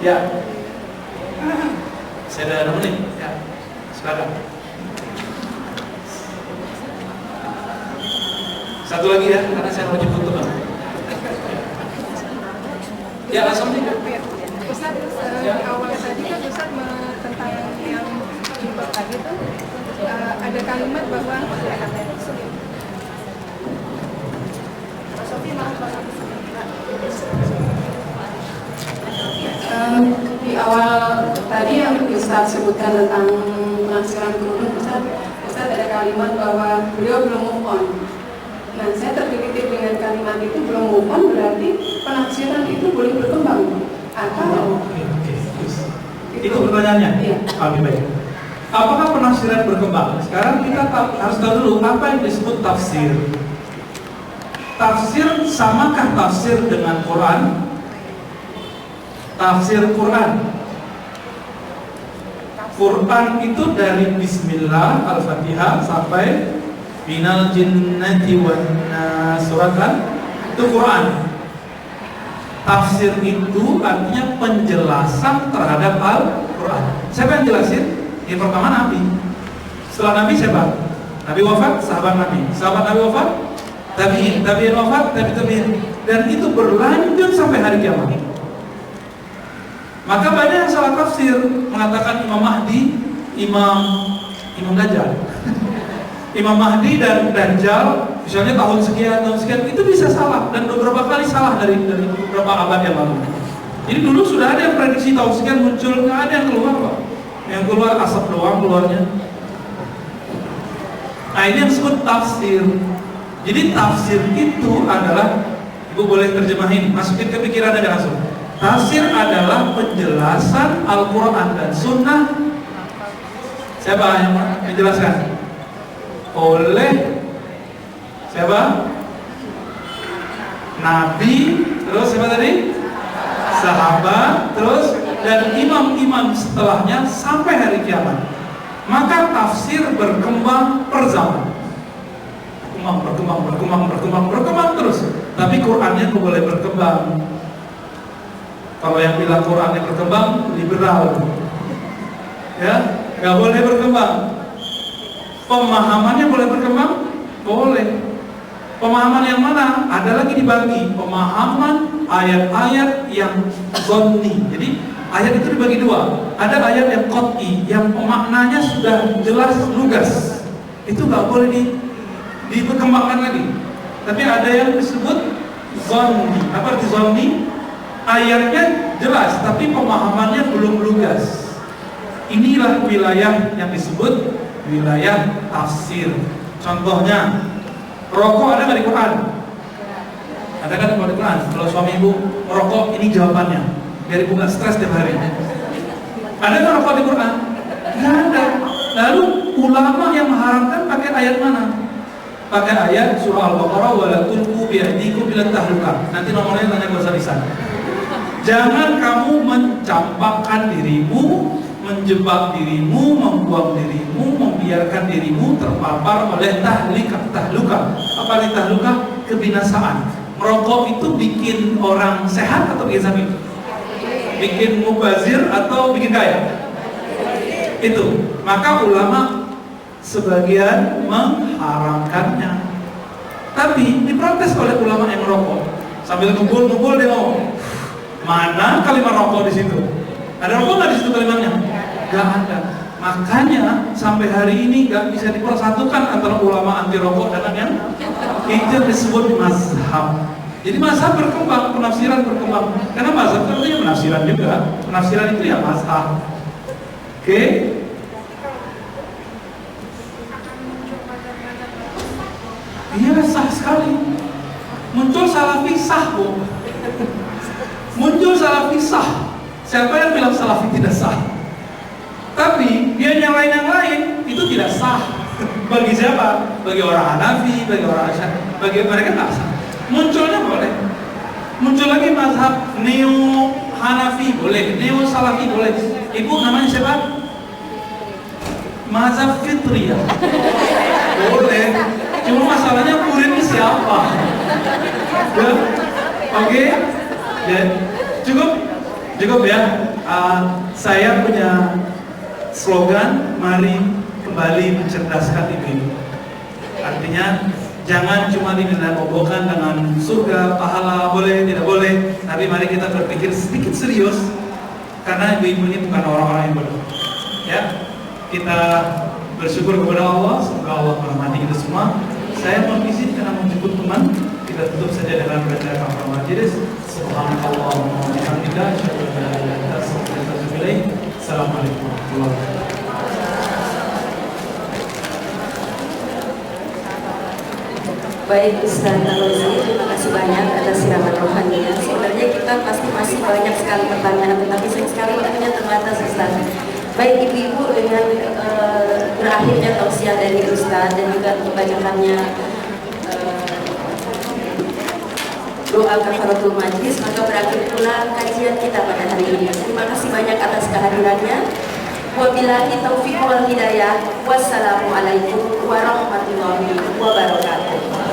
Ya. Saya ada nemenin. Ya. Silakan. Satu lagi ya, karena saya mau jemput teman. Ya, langsung nih. Ustaz, di awal tadi kan Ustaz tentang yang jilbab tadi tuh ada kalimat bahwa di awal tadi yang Ustaz sebutkan tentang penafsiran kerudung, Ustaz ada kalimat bahwa beliau belum move on. Nah, saya terpikir dengan kalimat itu belum move on, berarti penafsiran itu boleh berkembang atau itu pertanyaannya? Iya. Oke, baik. Apakah penafsiran berkembang? Sekarang kita harus tahu dulu apa yang disebut tafsir. Tafsir samakah tafsir dengan Quran? Tafsir Quran. Quran itu dari Bismillah Al-Fatihah sampai Minal jinnati wan nas, surat kan? Itu Quran. Tafsir itu artinya penjelasan terhadap Al-Quran. Siapa yang jelasin? Yang pertama Nabi. Setelah Nabi siapa? Nabi wafat, sahabat Nabi. Sahabat Nabi wafat, tabi'in wafat, tabi'in. Dan itu berlanjut sampai hari kiamat. Maka banyak yang salah tafsir, mengatakan Imam Mahdi, Imam Dajjal. Imam Mahdi dan Dajjal misalnya tahun sekian, itu bisa salah, dan beberapa kali salah dari beberapa abad yang lalu. Jadi dulu sudah ada yang prediksi tahun sekian muncul, nggak ada yang keluar Pak. Yang keluar asap doang keluarnya. Nah, ini yang disebut tafsir. Jadi tafsir itu adalah, Ibu boleh terjemahin, masukin ke pikiran aja langsung. Tafsir adalah penjelasan Al-Quran dan Sunnah. Siapa yang menjelaskan? Oleh siapa? Nabi, terus siapa tadi? Sahabat, terus dan imam-imam setelahnya sampai hari kiamat. Maka tafsir berkembang per zaman. Berkembang terus. Tapi Qurannya nggak boleh berkembang. Kalau yang bilang Qurannya berkembang, liberal. Ya, nggak boleh berkembang. Pemahamannya boleh berkembang? Boleh. Pemahaman yang mana? Ada lagi dibagi. Pemahaman ayat-ayat yang zonni. Jadi ayat itu dibagi dua. Ada ayat yang qat'i, yang maknanya sudah jelas lugas. Itu nggak boleh dikembangkan lagi. Tapi ada yang disebut zonni. Apa arti zonni? Ayatnya jelas, tapi pemahamannya belum lugas. Inilah wilayah yang disebut wilayah tafsir. Contohnya, rokok ada nggak di Quran? Ada kan di Quran? Kalau suami ibu merokok, ini jawabannya. Biar ibu nggak stres tiap hari. Ada nggak rokok di Quran? Nggak ada. Lalu ulama yang mengharamkan pakai ayat mana? Pakai ayat surah Al-Baqarah, wala tulqu bi'aydikum ila tahlukah. Nanti nomornya tanya bahasa lisan. Jangan kamu mencampakkan dirimu, menjebak dirimu, membuang dirimu, membiarkan dirimu terpapar oleh tahluka. Apa arti tahluka? Kebinasaan. Merokok itu bikin orang sehat atau bikin sakit? Bikin mubazir atau bikin kaya? Itu. Maka ulama sebagian mengharamkannya. Tapi diprotes oleh ulama yang merokok. Sambil ngumpul-ngumpul dia ngomong, mana kalimat rokok di situ? Ada rokok nggak di situ kalimatnya? Gak ada. Makanya sampai hari ini gak bisa dipersatukan antara ulama anti rokok dan yang itu disebut mazhab. Jadi mazhab berkembang, penafsiran berkembang. Karena mazhab itu artinya penafsiran juga. Penafsiran itu ya mazhab. Oke? Iya, sah sekali. Muncul salafi sah, Bu. Muncul salafi sah. Siapa yang bilang salafi tidak sah? Tapi dia nyalain yang lain itu tidak sah. Bagi siapa? Bagi orang Hanafi, bagi orang Asy'ari, bagi mereka nggak sah. Munculnya boleh. Muncul lagi mazhab neo Hanafi boleh, neo Salafi boleh. Ibu namanya siapa? Mazhab Fitriyah boleh. Cuma masalahnya muridnya siapa? Ya? Oke? Ya, cukup ya. Saya punya slogan, mari kembali mencerdaskan ibu-ibu. Artinya jangan cuma dinamakan dengan surga, pahala, boleh, tidak boleh. Tapi mari kita berpikir sedikit serius, karena ibu-ibu ini bukan orang-orang yang bodoh. Ya, kita bersyukur kepada Allah, semoga Allah merahmati kita semua. Saya mohon izin karena menjemput teman, kita tutup saja dengan bacaan kafaratul majelis. Subhanallahumma wa bihamdika, asyhadu an la ilaha illa anta, astaghfiruka wa atubu ilaik. Assalamualaikum warahmatullahi wabarakatuh. Baik Ustaz Tarmizi, terima kasih banyak atas siraman rohaninya. Sebenarnya kita pasti masih banyak sekali pertanyaan, tetapi sayang sekali waktunya terbatas Ustaz. Baik ibu-ibu, dengan berakhirnya tausiah dari Ustaz dan juga kebanyakannya doa kafaratul majlis, maka berakhir pula kajian kita pada hari ini. Terima kasih banyak atas kehadirannya. Wabillahi taufiq wal hidayah. Wassalamualaikum warahmatullahi wabarakatuh.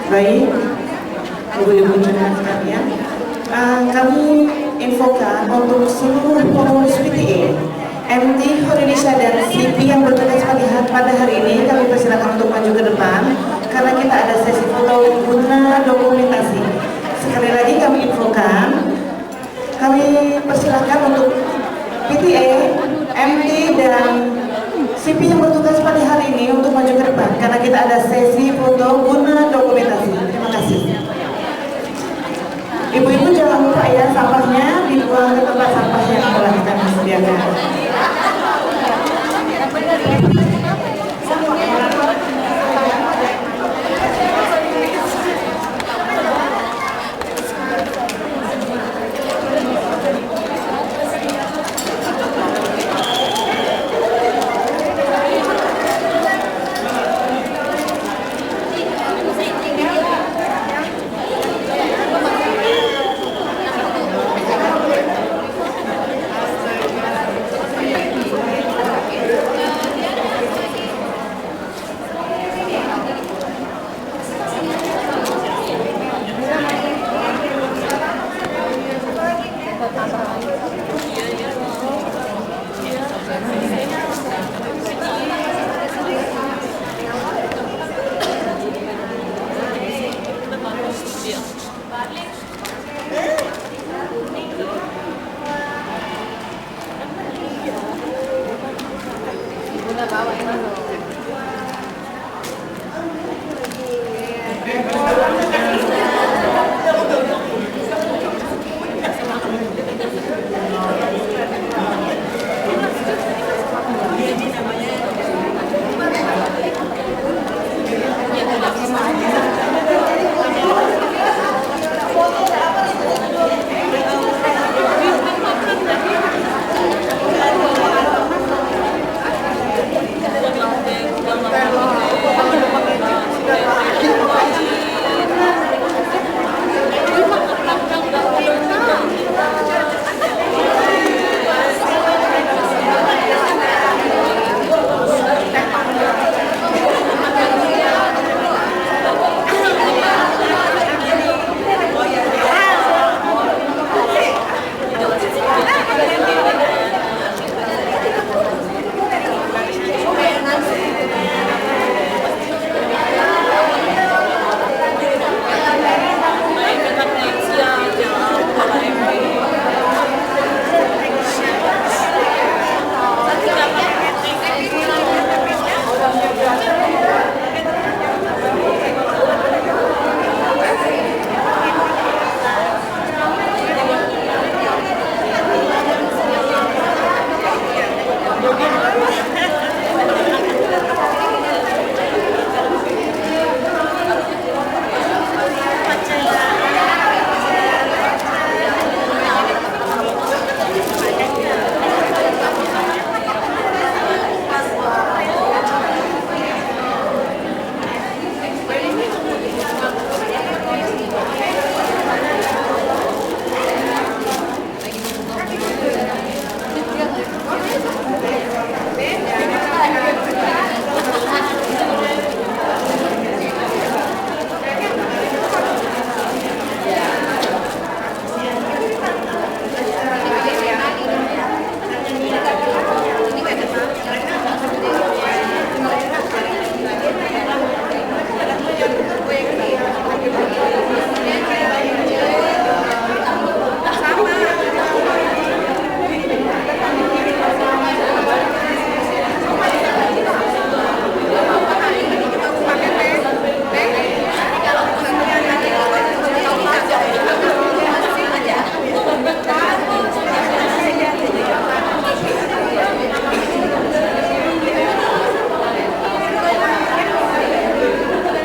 Baik, ibu-ibu jemaah sekalian, kami infokan untuk seluruh pengurus PTA, MT Indonesia dan CP yang bertugas pada hari ini, kami persilakan untuk maju ke depan karena kita ada sesi foto guna dokumentasi. Sekali lagi kami infokan, kami persilakan untuk PTA, MT dan CP yang bertugas pada hari ini untuk maju ke depan karena kita ada sesi foto guna dokumentasi. Terima kasih. Ibu-ibu jangan lupa ya, sampahnya dibuang ke tempat sampah yang telah kami sediakan. Bawa ini dulu.